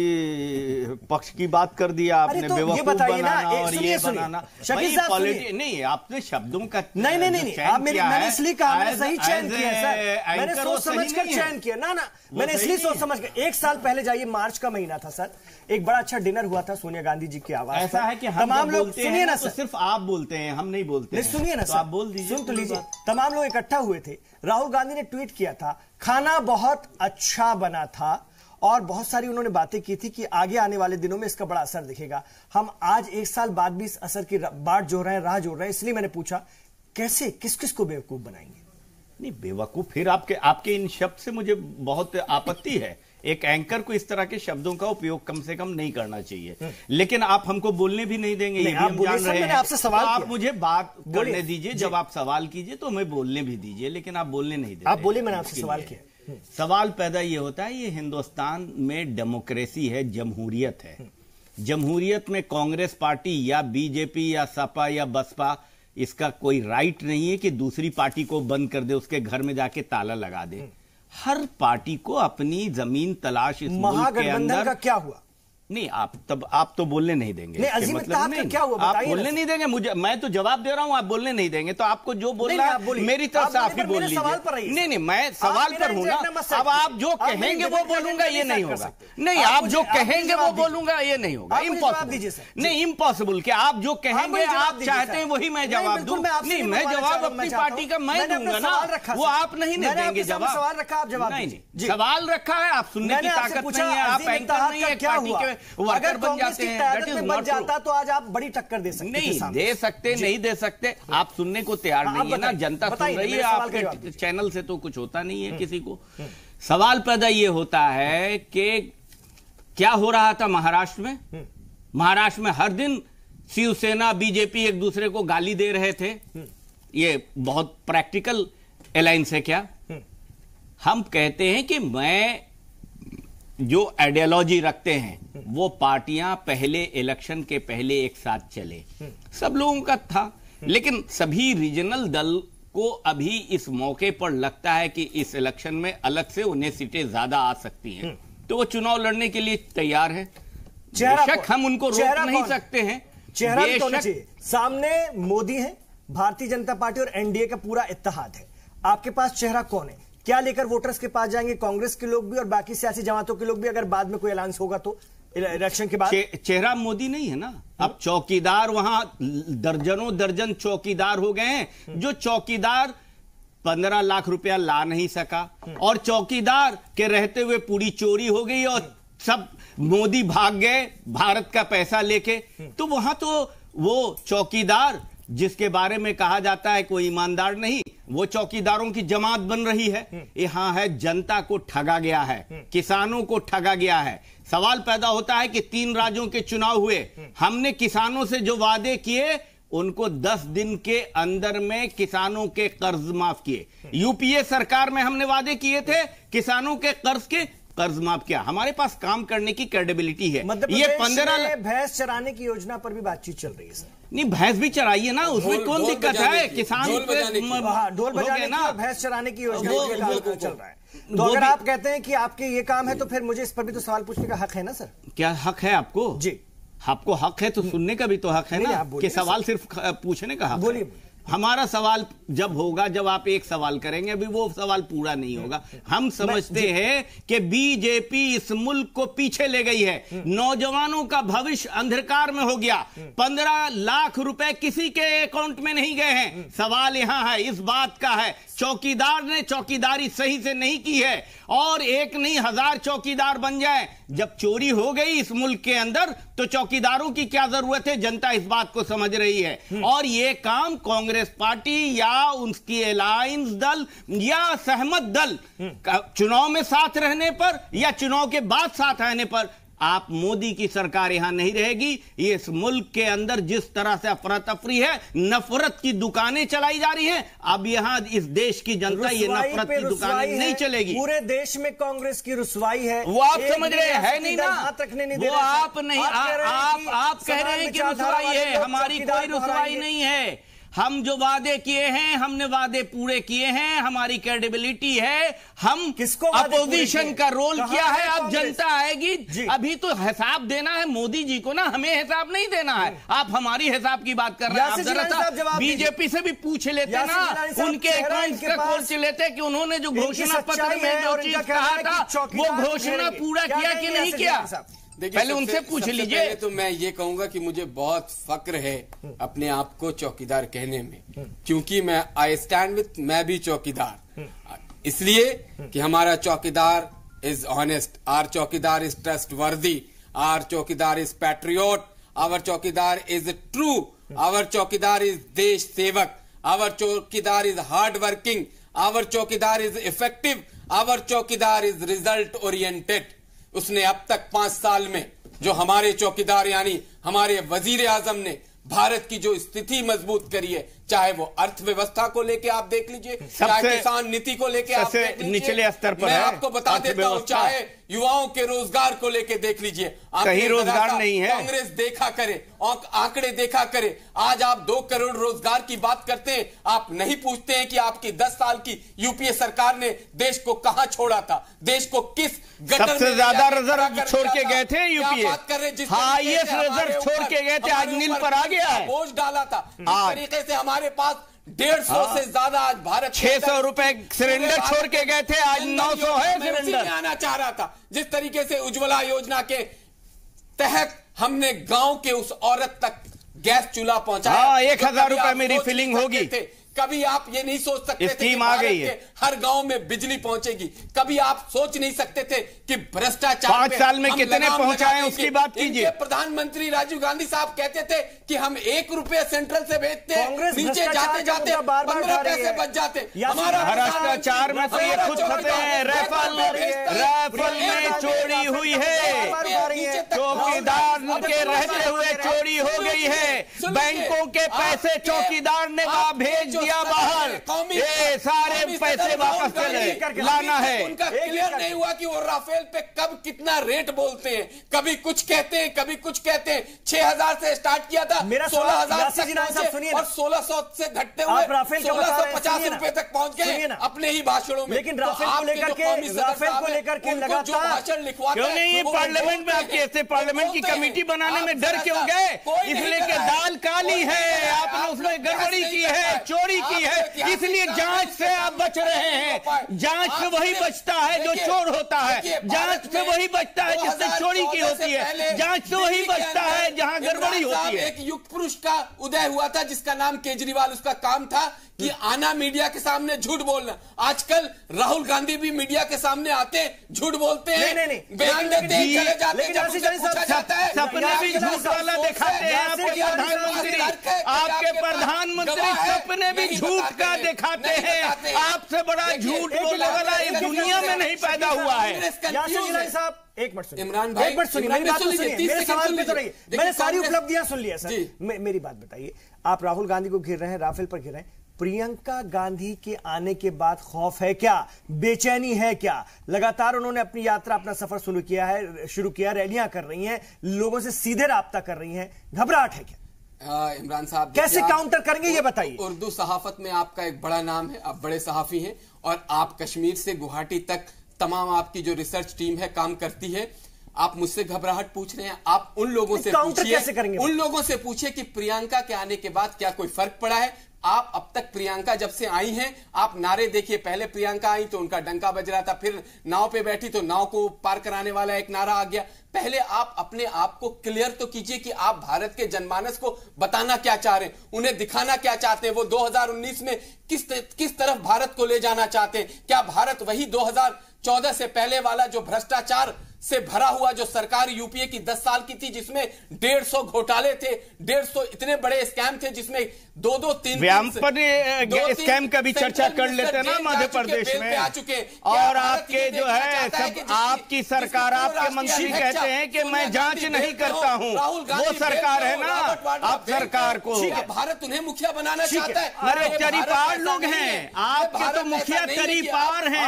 पक्ष की बात कर दिया, आपने तो बेवकूफ बनाना और ये बनाना। नहीं, आपने शब्दों का नहीं, आप मैंने इसलिए कहा, मैंने सही चयन किया सर, मैंने सोच समझ कर चयन किया ना, मैंने इसलिए सोच समझ कर। 1 साल पहले जाइए, मार्च का महीना था सर, एक बड़ा अच्छा डिनर हुआ था सोनिया गांधी जी की आवाज। ऐसा है कि तमाम लोग, सुनिए ना, सिर्फ आप बोलते हैं, हम नहीं बोलते हैं। सुनिए ना, आप बोल दीजिए, सुन तो लीजिए। तमाम लोग इकट्ठा हुए थे, राहुल गांधी ने ट्वीट किया था, खाना बहुत अच्छा बना था, और बहुत सारी उन्होंने बातें की थी कि आगे आने वाले दिनों में इसका बड़ा असर दिखेगा। हम आज 1 साल बाद भी इस असर की बाट जोड़ रहे हैं, राह जोड़ रहे हैं। इसलिए मैंने पूछा, कैसे किस को बेवकूफ बनाएंगे? नहीं, बेवकूफ फिर आपके इन शब्द से मुझे बहुत आपत्ति है। एक एंकर को इस तरह के शब्दों का उपयोग कम से कम नहीं करना चाहिए, लेकिन आप हमको बोलने भी नहीं देंगे, ये भी हम जान रहे हैं। आपसे सवाल, आप मुझे बात करने दीजिए, जब आप सवाल कीजिए तो हमें बोलने भी दीजिए, लेकिन आप बोलने नहीं देते। आप बोले, मैंने आपसे सवाल किया। सवाल पैदा ये होता है, ये हिंदुस्तान में डेमोक्रेसी है, जमहूरियत है। जमहूरियत में कांग्रेस पार्टी या बीजेपी या सपा या बसपा, इसका कोई राइट नहीं है कि दूसरी पार्टी को बंद कर दे, उसके घर में जाके ताला लगा दे। हर पार्टी को अपनी जमीन तलाश इस मुल्क के अंदर। का क्या हुआ? नहीं, आप तो बोलने नहीं देंगे, नहीं, मतलब नहीं, क्या हुआ, आप बोलने नहीं देंगे मुझे, मैं तो जवाब दे रहा हूं, आप बोलने नहीं देंगे, तो आपको जो बोलना है मेरी तरफ से आप ही बोल लीजिए। नहीं, मैं सवाल पर हूं ना, अब आप जो कहेंगे वो बोलूंगा, ये नहीं होगा। नहीं, आप जो कहेंगे वो बोलूंगा, ये नहीं होगा, इम्पॉसिबल। नहीं, इम्पॉसिबल कि आप जो कहेंगे, आप चाहते हैं वही मैं जवाब दूं। नहीं, मैं जवाब अपनी पार्टी का मैं दूंगा ना, वो आप नहीं देंगे जवाब। सवाल रखा, आप जवाब नहीं, सवाल रखा है, आप सुनने की ताकत नहीं है, आप एंकर नहीं है, पार्टी के वर्कर बन जाते हैं। That is not true. तो आज आप बड़ी टक्कर दे सकते, नहीं दे सकते। आप सुनने को तैयार नहीं है ना, जनता सुन रही है, आपके चैनल से तो कुछ होता नहीं है किसी को। सवाल पैदा ये होता है कि क्या हो रहा था महाराष्ट्र में। महाराष्ट्र में हर दिन शिवसेना बीजेपी एक दूसरे को गाली दे रहे थे। ये बहुत प्रैक्टिकल अलायंस है क्या? हम कहते हैं कि मैं जो आइडियोलॉजी रखते हैं वो पार्टियां पहले इलेक्शन के पहले एक साथ चले, सब लोगों का था, लेकिन सभी रीजनल दल को अभी इस मौके पर लगता है कि इस इलेक्शन में अलग से उन्हें सीटें ज्यादा आ सकती हैं, तो वो चुनाव लड़ने के लिए तैयार है। बेशक हम उनको रोक नहीं सकते हैं, चेहरा भी तो होना चाहिए। सामने मोदी है, भारतीय जनता पार्टी और एनडीए का पूरा इत्तेहाद है। आपके पास चेहरा कौन है? क्या लेकर वोटर्स के पास जाएंगे? कांग्रेस के लोग भी और बाकी सियासी जमातों के लोग भी, अगर बाद में कोई ऐलान होगा तो इलेक्शन के बाद। चेहरा मोदी नहीं है ना, अब चौकीदार वहां दर्जनों दर्जन चौकीदार हो गए हैं, जो चौकीदार 15 लाख रुपया ला नहीं सका, और चौकीदार के रहते हुए पूरी चोरी हो गई और सब मोदी भाग गए भारत का पैसा लेके। तो वहां तो वो चौकीदार जिसके बारे में कहा जाता है कोई ईमानदार नहीं, वो चौकीदारों की जमात बन रही है। यहाँ है जनता को ठगा गया है, किसानों को ठगा गया है। सवाल पैदा होता है कि 3 राज्यों के चुनाव हुए, हमने किसानों से जो वादे किए उनको 10 दिन के अंदर में किसानों के कर्ज माफ किए। यूपीए सरकार में हमने वादे किए थे किसानों के कर्ज माफ किया। हमारे पास काम करने की क्रेडिबिलिटी है। ये 15 भैंस चराने की योजना पर भी बातचीत चल रही है सर। नहीं, भैंस भी चराइए ना, उसमें कौन दिक्कत है? किसान ढोल बजाने की और भैंस चराने की योजना चल रहा है। तो अगर आप कहते हैं कि आपके ये काम है तो फिर मुझे इस पर भी तो सवाल पूछने का हक है ना सर? क्या हक है आपको? जी, आपको हक है तो सुनने का भी तो हक है ना, कि सवाल सिर्फ पूछने का हक। बोलिए। हमारा सवाल जब होगा जब आप एक सवाल करेंगे, अभी वो सवाल पूरा नहीं होगा। हम समझते हैं कि बीजेपी इस मुल्क को पीछे ले गई है, नौजवानों का भविष्य अंधकार में हो गया। 15 लाख रुपए किसी के अकाउंट में नहीं गए हैं। सवाल यहां है, इस बात का है, चौकीदार ने चौकीदारी सही से नहीं की है और एक नहीं 1000 चौकीदार बन जाए। जब चोरी हो गई इस मुल्क के अंदर तो चौकीदारों की क्या जरूरत है, जनता इस बात को समझ रही है। और यह काम कांग्रेस पार्टी या उसकी अलायंस दल या सहमत दल चुनाव में साथ रहने पर या चुनाव के बाद साथ रहने पर, आप मोदी की सरकार यहां नहीं रहेगी। ये इस मुल्क के अंदर जिस तरह से अफरा तफरी है, नफरत की दुकानें चलाई जा रही हैं, अब यहां इस देश की जनता ये नफरत की दुकानें नहीं चलेगी। पूरे देश में कांग्रेस की रुसवाई है, वो आप समझ रहे हैं नहीं ना, वो आप नहीं, आप कह रहे हैं कि रुसवाई है, हमारी कोई रुसवाई नहीं है। हम जो वादे किए हैं, हमने वादे पूरे किए हैं, हमारी क्रेडिबिलिटी है। हम किसको अपोजिशन का रोल किया है, अब जनता आएगी। अभी तो हिसाब देना है मोदी जी को ना, हमें हिसाब नहीं देना है। आप हमारी हिसाब की बात कर रहे हैं। आप जरा बीजेपी से भी पूछ लेते ना, उनके अकाउंट का खोज लेते कि उन्होंने जो घोषणा पत्र में जो चीज कहा था वो घोषणा पूरा किया कि नहीं किया। पहले उनसे पूछ लीजिए। पहले तो मैं ये कहूंगा कि मुझे बहुत फक्र है अपने आप को चौकीदार कहने में, क्योंकि आई स्टैंड विथ, मैं भी चौकीदार, इसलिए कि हमारा चौकीदार इज ऑनेस्ट, आवर चौकीदार इज ट्रस्टवर्दी, आवर चौकीदार इज पैट्रियोट, आवर चौकीदार इज ट्रू, आवर चौकीदार इज देश सेवक, आवर चौकीदार इज हार्ड वर्किंग, आवर चौकीदार इज इफेक्टिव, आवर चौकीदार इज रिजल्ट ओरिएंटेड। उसने अब तक 5 साल में जो हमारे चौकीदार यानी हमारे वजीर आजम ने भारत की जो स्थिति मजबूत करी है, चाहे वो अर्थव्यवस्था को लेके आप देख लीजिए, चाहे किसान नीति को लेके आप देख लीजिए, निचले स्तर पर मैं आपको बता देता हूं, चाहे युवाओं के रोजगार को लेके देख लीजिए, कहीं रोजगार नहीं है। कांग्रेस देखा करे और आंकड़े देखा करे। आज आप 2 करोड़ रोजगार की बात करते हैं, आप नहीं पूछते हैं कि आपकी 10 साल की यूपीए सरकार ने देश को कहां छोड़ा था, देश को किस गटर में सबसे ज्यादा रिजर्व छोड़ के गए थे यूपीए, हाईएस्ट रिजर्व छोड़ के गए थे, आज नील पर आ गया है, बोझ डाला था। इस तरीके से हमारे पास 150 से ज्यादा आज भारत 600 रुपए सिलेंडर छोड़ के गए थे, आज 900 है सिलेंडर। आना चाह रहा था जिस तरीके से उज्ज्वला योजना के तहत हमने गांव के उस औरत तक गैस चूल्हा पहुंचाया। 1000 रुपए में रिफिलिंग होगी। कभी आप ये नहीं सोच सकते थे कि आ गई है, हर गांव में बिजली पहुंचेगी। कभी आप सोच नहीं सकते थे कि भ्रष्टाचार 5 साल में कितने पहुंचाए उसकी बात कीजिए। प्रधानमंत्री राजीव गांधी साहब कहते थे कि हम 1 रुपये सेंट्रल से भेजते हैं, नीचे जाते जाते 15 पैसे बच जाते। हमारा भ्रष्टाचार में तो ये खुद फंसे हैं। रैफल में चोरी हुई है, चौकीदार के रहते हुए चोरी हो गई है, बैंकों के पैसे चौकीदार ने भेज दिया बाहर, ये सारे पैसे वापस चले लाना है। उनका क्लियर नहीं हुआ कि वो राफेल पे कब कितना रेट बोलते हैं, कभी कुछ कहते हैं कभी कुछ कहते हैं। 6000 से स्टार्ट किया था, 16,000 तक पहुंचे और 1600 से घटते हुए 1650 रुपए तक पहुंच गए अपने ही भाषणों में। लेकिन राफेल को लेकर के लगातार भाषण लिखवाते क्यों नहीं, ये पार्लियामेंट में आपके ऐसे पार्लियामेंट की कमेटी बनाने में डर क्यों गए? इसलिए कि दाल काली है, आपने उसमें गड़बड़ी की है, चोरी की है, इसलिए जांच से आप बच रहे हैं। जांच से वही बचता है जो चोर होता है, जांच से वही बचता है जिससे चोरी की होती है, जांच से वही बचता है जहां गड़बड़ी होती है। एक युग पुरुष का उदय हुआ था जिसका नाम केजरीवाल, उसका काम था कि आना मीडिया के सामने झूठ बोलना। आजकल राहुल गांधी भी मीडिया के सामने आते झूठ बोलते हैं, बयान देते हैं, चले जाते हैं, पूछा जाता है सपने भी झूठ वाला दिखाते हैं। आपके प्रधानमंत्री सपने भी झूठ का दिखाते हैं। आपसे बड़ा झूठ बोलने वाला इस दुनिया में नहीं पैदा हुआ है। साहब एक मिनट सुनिए, इमरान भाई, एक मिनट सुनिए, मेरी बात तो सुनिए, मेरे सवाल पे तो रहिए। मैंने सारी उपलब्धियां सुन लिया सर। मेरी बात बताइए, आप राहुल गांधी को घेर रहे हैं, राफेल पर घेर रहे हैं, प्रियंका गांधी के आने के बाद खौफ है क्या, बेचैनी है क्या? लगातार उन्होंने अपनी यात्रा, अपना सफर शुरू किया, रैलियां कर रही हैं, लोगों से सीधे राब्ता कर रही हैं, घबराहट है क्या? इमरान साहब कैसे काउंटर करेंगे ये बताइए। उर्दू सहाफत में आपका एक बड़ा नाम है, आप बड़े सहाफी हैं और आप कश्मीर से गुवाहाटी तक तमाम आपकी जो रिसर्च टीम है काम करती है। आप मुझसे घबराहट पूछ रहे हैं, आप उन लोगों से पूछिए, उन लोगों से पूछिए कि प्रियंका के आने के बाद क्या कोई फर्क पड़ा है। आप अब तक प्रियंका जब से आई हैं, आप नारे देखिए, पहले प्रियंका आई तो उनका डंका बज रहा था, फिर नाव पे बैठी तो नाव को पार कराने वाला एक नारा आ गया। पहले आप अपने आप को क्लियर तो कीजिए कि आप भारत के जनमानस को बताना क्या चाह रहे हैं, उन्हें दिखाना क्या चाहते हैं, वो 2019 में किस तरफ भारत को ले जाना चाहते हैं। क्या भारत वही 2014 से पहले वाला जो भ्रष्टाचार से भरा हुआ जो सरकार यूपीए की 10 साल की थी, जिसमें 150 घोटाले थे, 150 इतने बड़े स्कैम थे, जिसमें 2-3 स्कैम का भी चर्चा कर लेते हैं ना मध्य प्रदेश में। और आपके जो है सब आपकी सरकार, आपके मंत्री कहते हैं कि मैं जांच नहीं करता हूं, वो सरकार है ना। आप सरकार को भारत उन्हें मुखिया बनाना चाहता है। अरे तरीपार लोग हैं आपके, तो मुखिया तरीपार हैं,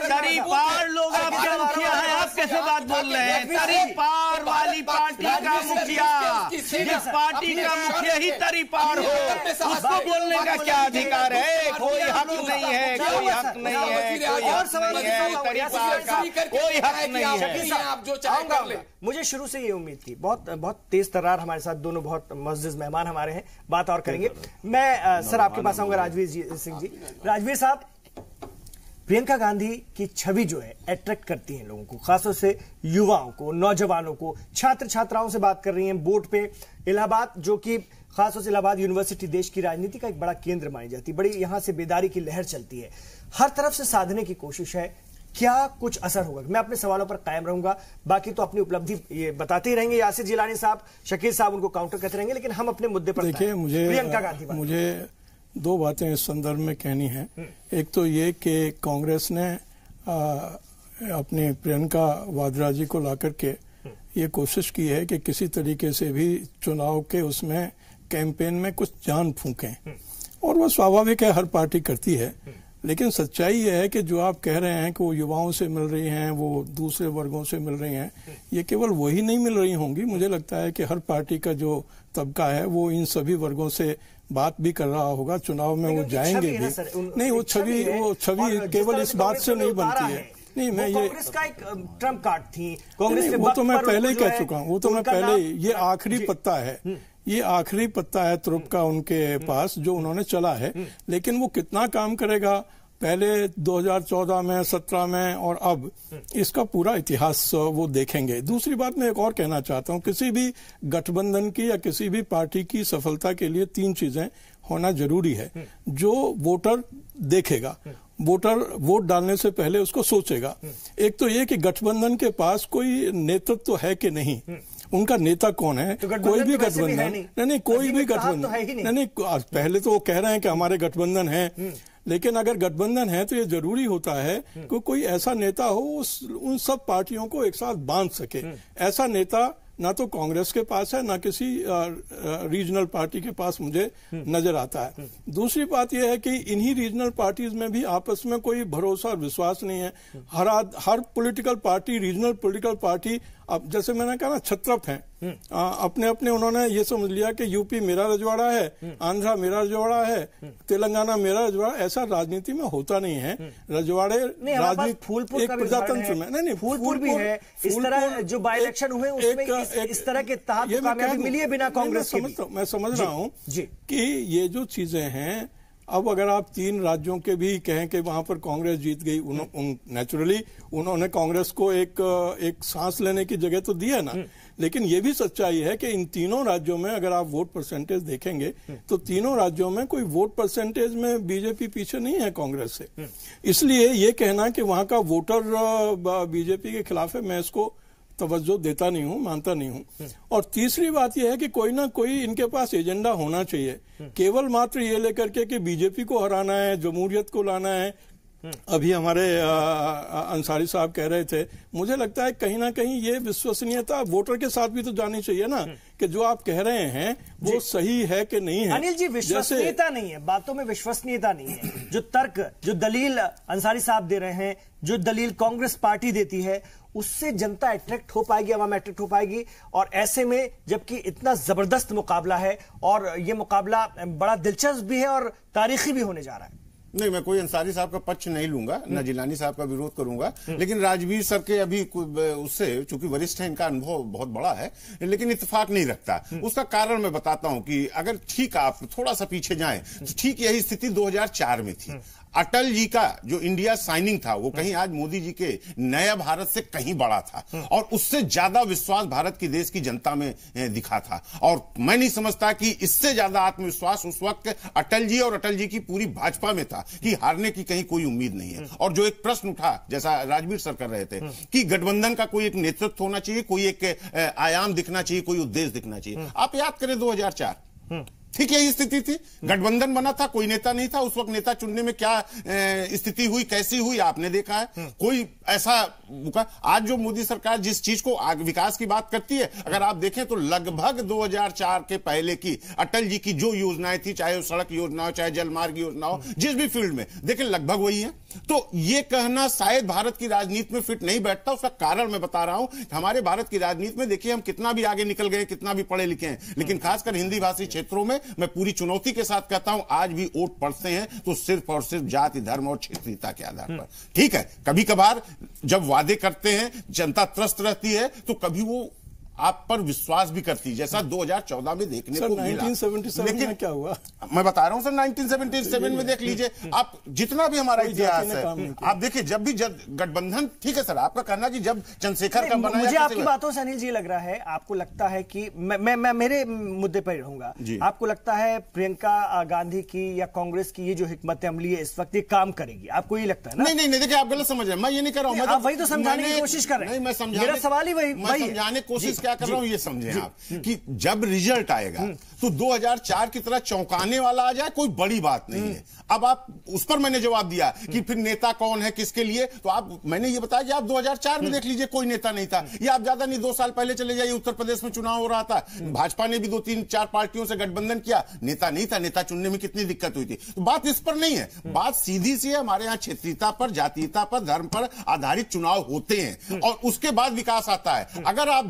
तरीपार लोग आपके मुखिया हैं। आप कैसे बात बोल रहे हैं? तरीपार वाली पार्टी का मुखिया, जिस पार्टी का मुखिया ही तरीपार हो, उसको बोलने का क्या अधिकार है? कोई हक नहीं है, कोई हक नहीं है, कोई हक नहीं है, तरीपार का कोई हक नहीं है। आप जो चाहे कर ले। मुझे शुरू से ये उम्मीद थी, बहुत तेज तर्रार हमारे साथ दोनों बहुत मुअज़्ज़िज़ मेहमान हमारे हैं, बात और करेंगे। मैं सर आपके पास आऊंगा, राजवीर सिंह जी। राजवीर साहब, प्रियंका गांधी की छवि जो है अट्रैक्ट करती है लोगों को, खासतौर से युवाओं को, नौजवानों को, छात्र छात्राओं से बात कर रही हैं। वोट पे इलाहाबाद, जो कि खासतौर से इलाहाबाद यूनिवर्सिटी देश की राजनीति का एक बड़ा केंद्र मानी जाती है, बड़ी यहां से बेदारी की लहर चलती है, हर तरफ से साधने की कोशिश है। क्या कुछ असर होगा? मैं अपने सवालों पर कायम रहूंगा, बाकी तो अपनी उपलब्धि ये बताते ही रहेंगे। यासिर जिलानी साहब, शकील साहब उनको काउंटर करते रहेंगे, लेकिन हम अपने मुद्दे पर देखिए, प्रियंका गांधी मुझे दो बातें इस संदर्भ में कहनी है। एक तो ये कि कांग्रेस ने अपनी प्रियंका वाड्रा जी को लाकर के ये कोशिश की है कि किसी तरीके से भी चुनाव के उसमें कैंपेन में कुछ जान फूकें, और वो स्वाभाविक है, हर पार्टी करती है। लेकिन सच्चाई ये है कि जो आप कह रहे हैं कि वो युवाओं से मिल रही हैं, वो दूसरे वर्गों से मिल रही हैं, ये केवल वही नहीं मिल रही होंगी। मुझे लगता है कि हर पार्टी का जो तबका है वो इन सभी वर्गों से बात भी कर रहा होगा। चुनाव में वो जाएंगे भी नहीं। वो छवि केवल इस बात से नहीं बनती है। नहीं, मैं ये कांग्रेस का एक ट्रम्प कार्ड थी, कांग्रेस वो तो मैं पहले ही कह चुका हूँ, वो तो मैं पहले ही, ये आखिरी पत्ता है, ये आखिरी पत्ता है तुरुप का उनके पास जो उन्होंने चला है। लेकिन वो कितना काम करेगा, पहले 2014 में, 17 में और अब, इसका पूरा इतिहास वो देखेंगे। दूसरी बात मैं एक और कहना चाहता हूँ, किसी भी गठबंधन की या किसी भी पार्टी की सफलता के लिए 3 चीजें होना जरूरी है। जो वोटर देखेगा, वोटर वोट डालने से पहले उसको सोचेगा। एक तो ये कि गठबंधन के पास कोई नेतृत्व है कि नहीं, उनका नेता कौन है। कोई भी गठबंधन नहीं, कोई भी गठबंधन नहीं, पहले तो वो कह रहे हैं कि हमारे गठबंधन है, लेकिन अगर गठबंधन है तो ये जरूरी होता है कि कोई ऐसा नेता हो उन सब पार्टियों को एक साथ बांध सके। ऐसा नेता ना तो कांग्रेस के पास है, ना किसी रीजनल पार्टी के पास मुझे नजर आता है। दूसरी बात यह है कि इन्हीं रीजनल पार्टीज में भी आपस में कोई भरोसा और विश्वास नहीं है। हर political party, regional political party, अब जैसे मैंने कहा ना, छत्रप हैं, अपने अपने उन्होंने ये समझ लिया कि यूपी मेरा रजवाड़ा है, आंध्रा मेरा रजवाड़ा है, तेलंगाना मेरा रजवाड़ा। ऐसा राजनीति में होता नहीं है। रजवाड़े राजनीति एक प्रजातंत्र में नहीं, फूलपुर भी है। इस तरह जो बाई इलेक्शन हुए उसमें इस तरह के तहत कामयाबी मिली है बिना कांग्रेस के। मैं समझ रहा हूँ कि ये जो चीजें हैं, अब अगर आप 3 राज्यों के भी कहें कि वहां पर कांग्रेस जीत गई, नेचुरली उन्होंने कांग्रेस को एक सांस लेने की जगह तो दी है ना। लेकिन ये भी सच्चाई है कि इन तीनों राज्यों में अगर आप वोट परसेंटेज देखेंगे तो तीनों राज्यों में कोई वोट परसेंटेज में बीजेपी पीछे नहीं है कांग्रेस से। इसलिए ये कहना कि वहां का वोटर बीजेपी के खिलाफ है, मैं इसको तवज्जो देता नहीं हूं, मानता नहीं हूं। और तीसरी बात यह है कि कोई ना कोई इनके पास एजेंडा होना चाहिए। केवल मात्र ये लेकर के कि बीजेपी को हराना है, जमहूरियत को लाना है। अभी हमारे अंसारी साहब कह रहे थे, मुझे लगता है कहीं ना कहीं ये विश्वसनीयता वोटर के साथ भी तो जानी चाहिए ना, कि जो आप कह रहे हैं वो सही है कि नहीं है। अनिल जी, विश्वसनीयता नहीं है, बातों में विश्वसनीयता नहीं है। जो तर्क, जो दलील अंसारी साहब दे रहे हैं, जो दलील कांग्रेस पार्टी देती है, उससे जनता अट्रैक्ट हो पाएगी, आवाम अट्रैक्ट हो पाएगी। और ऐसे में जबकि इतना जबरदस्त मुकाबला है और ये मुकाबला बड़ा दिलचस्प भी है और तारीखी भी होने जा रहा है। नहीं, मैं कोई अंसारी साहब का पक्ष नहीं लूंगा, न जिलानी साहब का विरोध करूंगा, लेकिन राजवीर सर के अभी उससे, चूंकि वरिष्ठ है, इनका अनुभव बहुत बड़ा है, लेकिन इत्तेफाक नहीं रखता। उसका कारण मैं बताता हूं कि अगर ठीक आप थोड़ा सा पीछे जाएं तो ठीक यही स्थिति 2004 में थी। अटल जी का जो इंडिया साइनिंग था वो कहीं आज मोदी जी के नया भारत से कहीं बड़ा था और उससे ज्यादा विश्वास भारत की देश की जनता में दिखा था। और मैं नहीं समझता कि इससे ज्यादा आत्मविश्वास उस वक्त अटल जी और अटल जी की पूरी भाजपा में था कि हारने की कहीं कोई उम्मीद नहीं है। और जो एक प्रश्न उठा, जैसा राजवीर सर कर रहे थे, कि गठबंधन का कोई एक नेतृत्व होना चाहिए, कोई एक आयाम दिखना चाहिए, कोई उद्देश्य दिखना चाहिए। आप याद करें 2004 ठीक यही स्थिति थी, गठबंधन बना था, कोई नेता नहीं था। उस वक्त नेता चुनने में क्या स्थिति हुई, कैसी हुई, आपने देखा है। कोई ऐसा आज जो मोदी सरकार जिस चीज को विकास की बात करती है, अगर आप देखें तो लगभग 2004 के पहले की अटल जी की जो योजनाएं थी, चाहे वो सड़क योजना हो, चाहे जलमार्ग योजना हो, जिस भी फील्ड में देखें लगभग वही है। तो ये कहना शायद भारत की राजनीति में फिट नहीं बैठता। उसका कारण मैं बता रहा हूं, हमारे भारत की राजनीति में देखिए हम कितना भी आगे निकल गए, कितना भी पढ़े लिखे हैं, लेकिन खासकर हिंदी भाषी क्षेत्रों में मैं पूरी चुनौती के साथ कहता हूं, आज भी वोट पड़ते हैं तो सिर्फ और सिर्फ जाति, धर्म और क्षेत्रीयता के आधार पर। ठीक है, कभी कभार जब वादे करते हैं, जनता त्रस्त रहती है, तो कभी वो आप पर विश्वास भी करती है, जैसा 2014 में देखने को मिला। 1977 में क्या हुआ? मैं बता रहा हूं सर, 1977 में देख लीजिए आप, जितना भी हमारा इतिहास है, आप देखिए जब भी गठबंधन, ठीक है सर, आपका कहना कि जब चंद्रशेखर का बनाया, मुझे आपकी बातों से अनिल जी लग रहा है, आपको लगता है कि मैं मेरे मुद्दे पर रहूंगा, आपको लगता है प्रियंका गांधी की या कांग्रेस की ये जो हिकमत अमली है इस वक्त ये काम करेगी, आपको ये लगता है ना? नहीं, देखिए आप गलत समझ रहे हैं, मैं ये नहीं कर रहा हूं, आप वही तो समझाने की कोशिश कर रहे हैं। मैं मेरा सवाल ही वही समझाने की कोशिश क्या कर रहा हूं, ये समझें आप कि जब रिजल्ट आएगा तो 2004 की तरह चौंकाने वाला आ जाए, कोई बड़ी बात नहीं है। अब आप उस पर मैंने जवाब दिया कि फिर नेता कौन है, किसके लिए, तो आप, मैंने ये बताया कि आप 2004 में देख लीजिए कोई नेता नहीं था, या आप ज्यादा नहीं 2 साल पहले चले जाइए, उत्तर प्रदेश में चुनाव हो रहा था, भाजपा ने भी 2-3-4 पार्टियों से गठबंधन किया, नेता नहीं था, नेता चुनने में कितनी दिक्कत हुई थी। तो बात इस पर नहीं है, बात सीधी सी है, हमारे यहां क्षेत्रीयता पर, जातीयता पर, धर्म पर आधारित चुनाव होते हैं और उसके बाद विकास आता है। अगर आप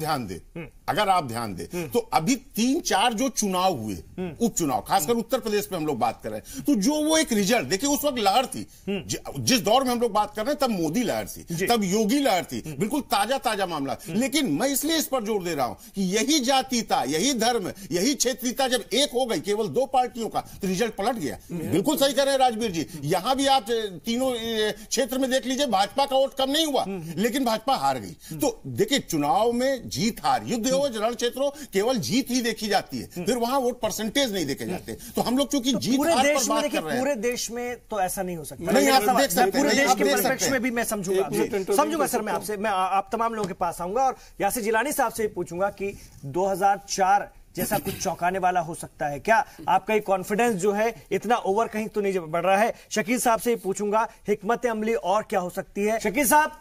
ध्यान दें तो अभी 3-4 जो चुनाव हुए, उपचुनाव, खासकर उत्तर प्रदेश में हम लोग बात कर रहे हैं, तो जो वो एक रिजल्ट देखिए, उस वक्त लहर थी, जिस दौर में हम लोग बात कर रहे हैं तब मोदी लहर थी, तब योगी लहर थी, बिल्कुल ताजा मामला। लेकिन मैं इसलिए इस पर जोर दे रहा हूं कि यही जातीयता, यही धर्म, यही क्षेत्रीयता जब एक हो गई केवल 2 पार्टियों का, तो रिजल्ट पलट गया। बिल्कुल सही कह रहे हैं राजवीर जी, यहां भी आप तीनों क्षेत्र में देख लीजिए, भाजपा का वोट कम नहीं हुआ, लेकिन भाजपा हार गई। तो देखिए, चुनाव में जीत हार, युद्ध हो, रण क्षेत्रों, केवल जीत ही देखी जाती है, फिर वहां वोट परसेंटेज नहीं देखे जाते। तो हम लोग चूंकि जीत हार पर बात कर रहे हैं, पूरे देश में तो ऐसा नहीं हो सकता। नहीं, आप देख सकते हैं, पूरे देश के परिप्रेक्ष्य में भी मैं समझूंगा सर, मैं आपसे, मैं आप तमाम लोगों के पास आऊंगा और यासिर जिलानी साहब से पूछूंगा कि 2004 जैसा कुछ चौंकाने वाला हो सकता है क्या? आपका ये कॉन्फिडेंस जो है इतना ओवर कहीं तो नहीं बढ़ रहा है? शकील साहब से पूछूंगा, हिकमत अमली और क्या हो सकती है? शकील साहब,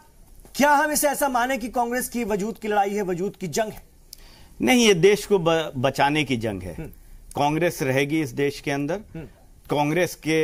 क्या हम इसे ऐसा माने कि कांग्रेस की वजूद की लड़ाई है, वजूद की जंग है? नहीं, ये देश को बचाने की जंग है। कांग्रेस रहेगी इस देश के अंदर। कांग्रेस के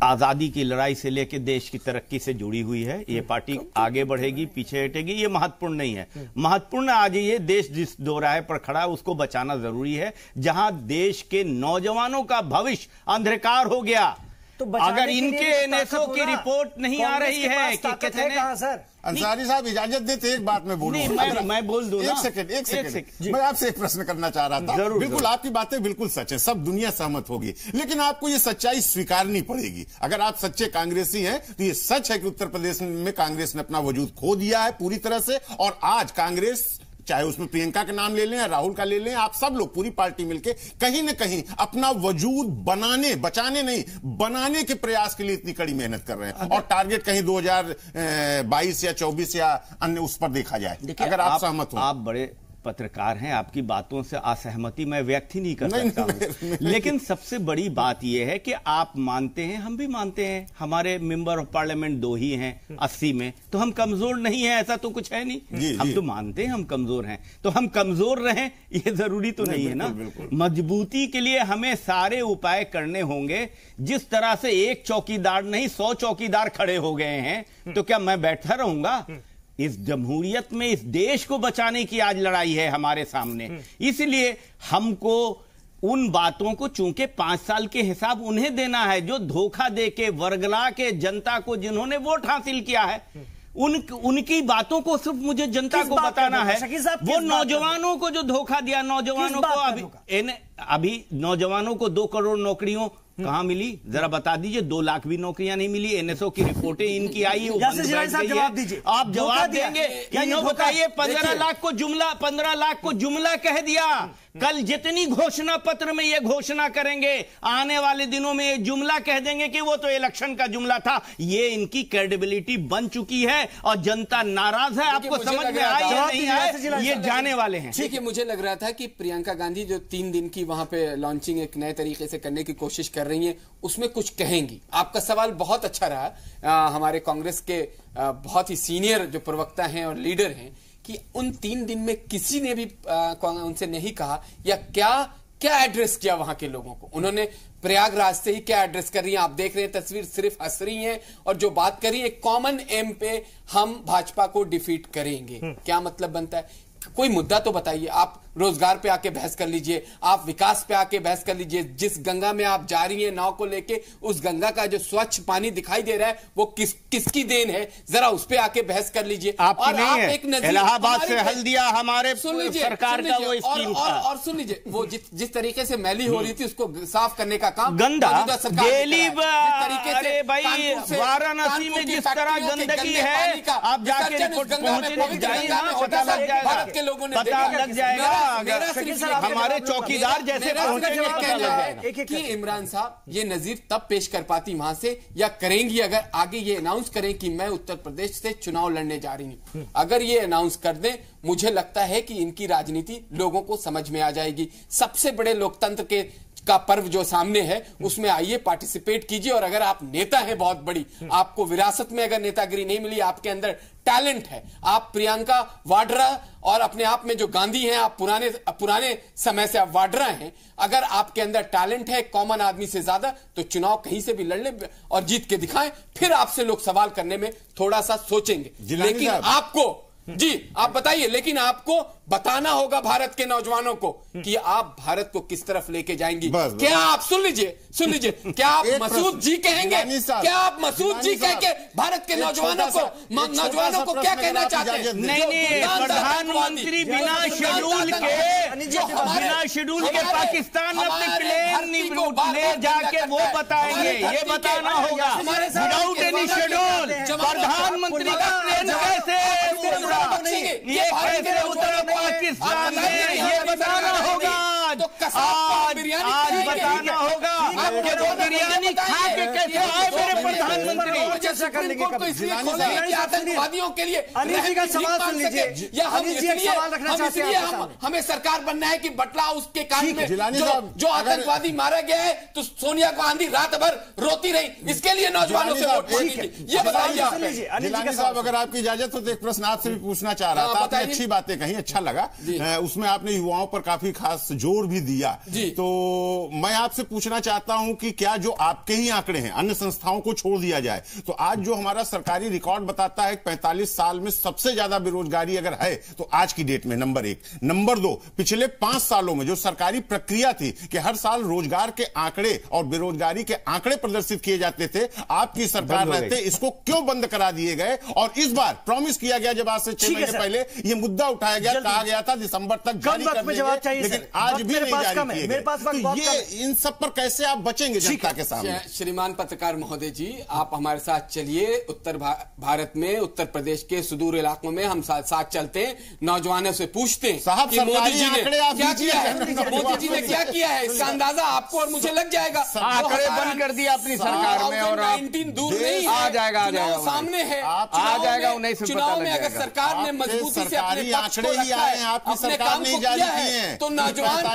आजादी की लड़ाई से लेकर देश की तरक्की से जुड़ी हुई है। ये पार्टी आगे बढ़ेगी, पीछे हटेगी, ये महत्वपूर्ण नहीं है। महत्वपूर्ण आज ये देश जिस दोराहे पर खड़ा है उसको बचाना जरूरी है, जहां देश के नौजवानों का भविष्य अंधकार हो गया। तो अगर इनके एनएसओ की रिपोर्ट नहीं आ रही है कि कहते हैं सर, अंसारी साहब इजाजत देते एक बात में बोलूं, मैं बोल दूं ना। एक सेकंड, मैं आपसे एक प्रश्न करना चाह रहा था। बिल्कुल आपकी बातें बिल्कुल सच है, सब दुनिया सहमत होगी, लेकिन आपको ये सच्चाई स्वीकारनी पड़ेगी। अगर आप सच्चे कांग्रेसी हैं तो ये सच है कि उत्तर प्रदेश में कांग्रेस ने अपना वजूद खो दिया है पूरी तरह से, और आज कांग्रेस चाहे उसमें प्रियंका के नाम ले लें या राहुल का ले लें, आप सब लोग पूरी पार्टी मिलके कहीं ना कहीं अपना वजूद बनाने, बचाने नहीं, बनाने के प्रयास के लिए इतनी कड़ी मेहनत कर रहे हैं। और टारगेट कहीं 2022 या 24 या अन्य उस पर देखा जाए। अगर आप सहमत हो। आप बड़े पत्रकार हैं, आपकी बातों से असहमति मैं व्यक्त ही नहीं कर सकता हूं। लेकिन सबसे बड़ी बात यह है कि आप मानते हैं, हम भी मानते हैं, हमारे मेंबर ऑफ पार्लियामेंट 2 ही हैं 80 में, तो हम कमजोर नहीं हैं, ऐसा तो कुछ है नहीं। हम तो मानते हैं हम कमजोर हैं, तो हम कमजोर रहें ये जरूरी तो नहीं है ना। मजबूती के लिए हमें सारे उपाय करने होंगे। जिस तरह से एक चौकीदार नहीं 100 चौकीदार खड़े हो गए हैं, तो क्या मैं बैठा रहूंगा? इस जमहूरियत में इस देश को बचाने की आज लड़ाई है हमारे सामने। इसलिए हमको उन बातों को, चूंकि 5 साल के हिसाब उन्हें देना है जो धोखा देके, वर्गला के जनता को जिन्होंने वोट हासिल किया है, उनकी बातों को सिर्फ मुझे जनता को बताना है। वो नौजवानों को जो धोखा दिया, नौजवानों को अभी नौजवानों को 2 करोड़ नौकरियों कहां मिली, जरा बता दीजिए। 2 लाख भी नौकरियां नहीं मिली। एनएसओ की रिपोर्टें इनकी आई, जवाब दीजिए। आप जवाब देंगे क्या? ये बताइए 15 लाख को जुमला कह दिया। कल जितनी घोषणा पत्र में ये घोषणा करेंगे, आने वाले दिनों में ये जुमला कह देंगे कि वो तो इलेक्शन का जुमला था। ये इनकी क्रेडिबिलिटी बन चुकी है और जनता नाराज है। आपको समझ में आए या नहीं आए, ये जाने वाले हैं। ठीक है, मुझे लग रहा था कि प्रियंका गांधी जो 3 दिन की वहां पे लॉन्चिंग एक नए तरीके से करने की कोशिश कर रही है, उसमें कुछ कहेंगी। आपका सवाल बहुत अच्छा रहा। हमारे कांग्रेस के बहुत ही सीनियर जो प्रवक्ता हैं और लीडर हैं कि उन 3 दिन में किसी ने भी उनसे नहीं कहा या क्या एड्रेस किया वहां के लोगों को। उन्होंने प्रयागराज से ही क्या एड्रेस कर रही हैं, आप देख रहे हैं तस्वीर, सिर्फ हंस रही हैं और जो बात कर रही है कॉमन एम पे हम भाजपा को डिफीट करेंगे। क्या मतलब बनता है? कोई मुद्दा तो बताइए। आप रोजगार पे आके बहस कर लीजिए, आप विकास पे आके बहस कर लीजिए। जिस गंगा में आप जा रही हैं नाव को लेके, उस गंगा का जो स्वच्छ पानी दिखाई दे रहा है वो किसकी देन है, जरा उस पे आके बहस कर लीजिए। और नहीं आप है। एक इलाहाबाद से हल दिया हमारे सरकार का वो स्कीम था। और सुन लीजिए, वो जिस तरीके से मैली हो रही थी उसको साफ करने का काम गंदा डेली अरे भाई वाराणसी में जिस तरह गंदगी है, आप जाके पता लग जाएगा के लोगों ने पता लग जाएगा। हमारे चौकीदार जैसे पहुंचेंगे कि इमरान साहब ये नजीर तब पेश कर पाती वहां से या करेंगी अगर आगे ये अनाउंस करें कि मैं उत्तर प्रदेश से चुनाव लड़ने जा रही हूं। अगर ये अनाउंस कर दें, मुझे लगता है कि इनकी राजनीति लोगों को समझ में आ जाएगी। सबसे बड़े लोकतंत्र का पर्व जो सामने है उसमें आइए, पार्टिसिपेट कीजिए। और अगर आप नेता हैं बहुत बड़ी, आपको विरासत में अगर नेतागिरी नहीं मिली, आपके अंदर टैलेंट है, आप प्रियंका वाड्रा और अपने आप में जो गांधी हैं, आप पुराने समय से आप वाड्रा हैं, अगर आपके अंदर टैलेंट है कॉमन आदमी से ज्यादा, तो चुनाव कहीं से भी लड़ ले और जीत के दिखाएं। फिर आपसे लोग सवाल करने में थोड़ा सा सोचेंगे। लेकिन आपको आप बताइए, लेकिन आपको बताना होगा भारत के नौजवानों को कि आप भारत को किस तरफ लेके जाएंगे। क्या आप सुन लीजिए, क्या आप मसूद जी कहेंगे? क्या आप मसूद जी कह के भारत के नौजवानों को क्या कहना चाहते हैं? नहीं, प्रधानमंत्री बिना शेड्यूल के पाकिस्तान में अपने प्लेन ले जाके वो बताएंगे। ये बताना होगा विदाउट एनी शेड्यूल प्रधानमंत्री का प्लेन कैसे ये कैसे उतरा पाकिस्तान में, ये बताना होगा। आज बताना होगा कि वो बिरयानी खा के कैसे आए मेरे प्रधानमंत्री। आतंकवादियों के लिए का सवाल सुन लीजिए, या हमें सरकार बनना है कि बटला उसके कान में जो आतंकवादी मारा गया है, तो सोनिया गांधी रात भर रोती रही, इसके लिए नौजवानों से वोट मांगी। ये बताइए जिलानी साहब, अगर आपकी इजाजत हो तो एक प्रश्न आपसे भी पूछना चाह रहा था। आपने अच्छी बातें कही, अच्छा लगा, उसमें आपने युवाओं पर काफी खास जोर भी दिया। तो मैं आपसे पूछना चाहता हूं कि क्या जो आपके ही आंकड़े हैं, अन्य संस्थाओं को छोड़ दिया जाए, तो आज जो हमारा सरकारी रिकॉर्ड बताता है 45 साल में सबसे ज्यादा बेरोजगारी अगर है तो आज की डेट में नंबर 1। नंबर 2, पिछले 5 सालों में जो सरकारी प्रक्रिया थी कि हर साल रोजगार के आंकड़े और बेरोजगारी के आंकड़े प्रदर्शित किए जाते थे, आपकी सरकार रहते इसको क्यों बंद करा दिए गए? और इस बार प्रॉमिस किया गया, जब आज से 6 महीने पहले ये मुद्दा उठाया गया, कहा गया था दिसंबर तक जारी कर देंगे, लेकिन आज भी नहीं जारी किए गए। ये इन सब पर कैसे आप बचे रचेंगे जनता के सामने। श्रीमान पत्रकार महोदय जी, आप हमारे साथ चलिए। उत्तर भारत में, उत्तर प्रदेश के सुदूर इलाकों में हम साथ चलते हैं, नौजवानों से पूछते हैं साहब, कि मोदी जी ने क्या किया है, मोदी जी ने क्या किया है। इसका अंदाजा आपको और मुझे लग जाएगा। आंकड़े बंद कर दिया अपनी सरकार में और 19 दूर नहीं आ जाएगा सामने है, आ जाएगा। 19 चुनाव में अगर सरकार ने मजबूती से अपने पक्ष को रखा है, आपकी अपने सरकार काम नहीं को जारी किया की है, है तो नौजवान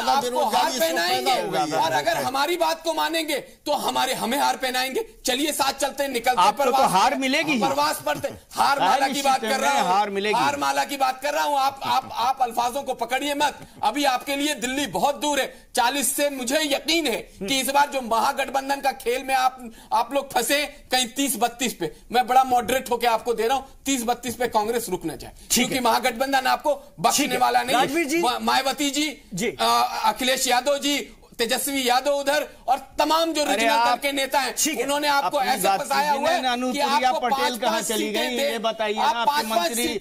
आपको हार पहनाएंगे। और अगर हमारी बात को मानेंगे तो हमें हार पहनाएंगे। चलिए साथ चलते हैं, निकलते आपको तो हार मिलेगी, प्रवास पढ़ते। हार माला की बात कर रहा हूं, हार मिलेगी, हार माला की बात कर रहा हूं। आप अल्फाजों को पकड़िए मत। अभी आपके लिए दिल्ली बहुत दूर है। 40 से मुझे यकीन है कि इस बार जो महागठबंधन का खेल में आप लोग फंसे कहीं 30-32 पे, मैं बड़ा मॉडरेट होकर आपको दे रहा हूं, 30-32 पे कांग्रेस रुक न जाए, क्योंकि महागठबंधन आपको बख्शने वाला नहीं। मायावती जी, अखिलेश यादव जी, तेजस्वी यादव उधर और तमाम जो रीजनल दल के नेता हैं, उन्होंने आपको ऐसे फंसाया हुआ है कि आपको पटेल कहां चली गई, ये बताइए ना। आपके मंत्री चले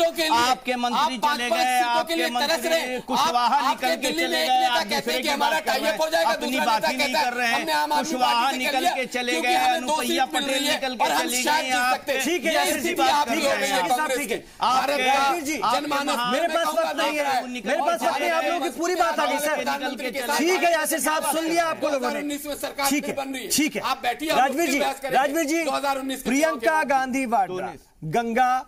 गए, आपके मंत्री कुशवाहा निकल के चले गए, आप दूसरे की बात कर रहे हैं, अपनी बात ही नहीं कर रहे हैं। कुशवाहा निकल के चले गए, अनुप्रिया पटेल निकल के चली गई। ठीक है, ऐसी बात कर रहे हैं। ठीक है, जनमानस मेरे पास वक्त नहीं है, मेरे पास वक्त नहीं, आप लोगों की पूरी बात आ गई सर। ठीक है यासिर साहब, सुन लिया आपको लोगों ने। ठीक है, ठीक है, आप बैठिए। राजवीर जी, 2019 प्रियंका गांधी वाड्रा गंगा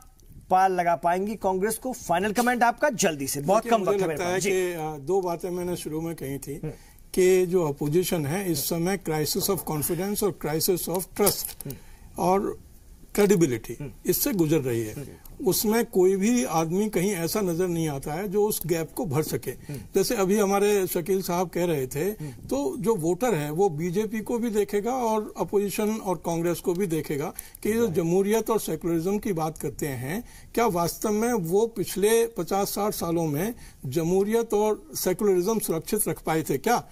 पार लगा पाएंगी कांग्रेस को? फाइनल कमेंट आपका जल्दी से, बहुत कम वक्त लगता है कि दो बातें मैंने शुरू में कही थी कि जो अपोजिशन है इस समय क्राइसिस ऑफ कॉन्फिडेंस और क्राइसिस ऑफ ट्रस्ट और क्रेडिबिलिटी इससे गुजर रही है। उसमें कोई भी आदमी कहीं ऐसा नजर नहीं आता है जो उस गैप को भर सके। जैसे अभी हमारे शकील साहब कह रहे थे, तो जो वोटर है वो बीजेपी को भी देखेगा और अपोजिशन और कांग्रेस को भी देखेगा कि जो जमहूरियत और सेकुलरिज्म की बात करते हैं, क्या वास्तव में वो पिछले 50-60 सालों में जमहूरियत और सेकुलरिज्म सुरक्षित रख पाए थे क्या?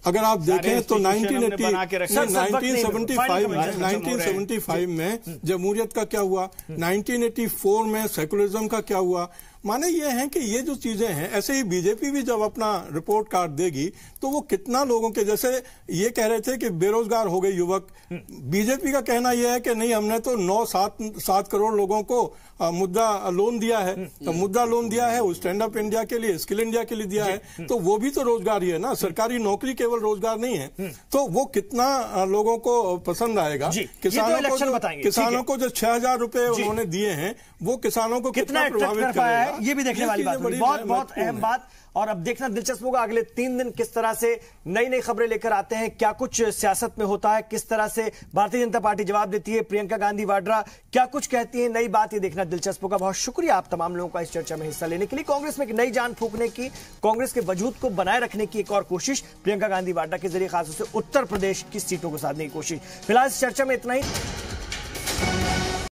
अगर आप देखें तो 1975 में जमहूरियत का क्या हुआ, 1984 में सेकुलरिज्म का क्या हुआ। माने ये है कि ये जो चीजें हैं, ऐसे ही बीजेपी भी जब अपना रिपोर्ट कार्ड देगी तो वो कितना लोगों के, जैसे ये कह रहे थे कि बेरोजगार हो गए युवक, बीजेपी का कहना यह है कि नहीं, हमने तो 9-7 करोड़ लोगों को मुद्दा लोन दिया है। तो मुद्दा लोन दिया है वो स्टैंड अप इंडिया के लिए, स्किल इंडिया के लिए दिया है, तो वो भी तो रोजगार ही है ना। सरकारी नौकरी केवल रोजगार नहीं है। तो वो कितना लोगों को पसंद आएगा। किसानों को जो 6,000 रुपए उन्होंने दिए हैं वो किसानों को कितना प्रभावित करेगा, ये भी देखने वाली बात है। बहुत अहम बात। और अब देखना दिलचस्प होगा अगले 3 दिन किस तरह से नई नई खबरें लेकर आते हैं, क्या कुछ सियासत में होता है, किस तरह से भारतीय जनता पार्टी जवाब देती है, प्रियंका गांधी वाड्रा क्या कुछ कहती है, नई बात, ये देखना दिलचस्प होगा। बहुत शुक्रिया आप तमाम लोगों का इस चर्चा में हिस्सा लेने के लिए। कांग्रेस में एक नई जान फूंकने की, कांग्रेस के वजूद को बनाए रखने की एक और कोशिश प्रियंका गांधी वाड्रा के जरिए, खासतौर से उत्तर प्रदेश की सीटों को साधने की कोशिश। फिलहाल इस चर्चा में इतना ही।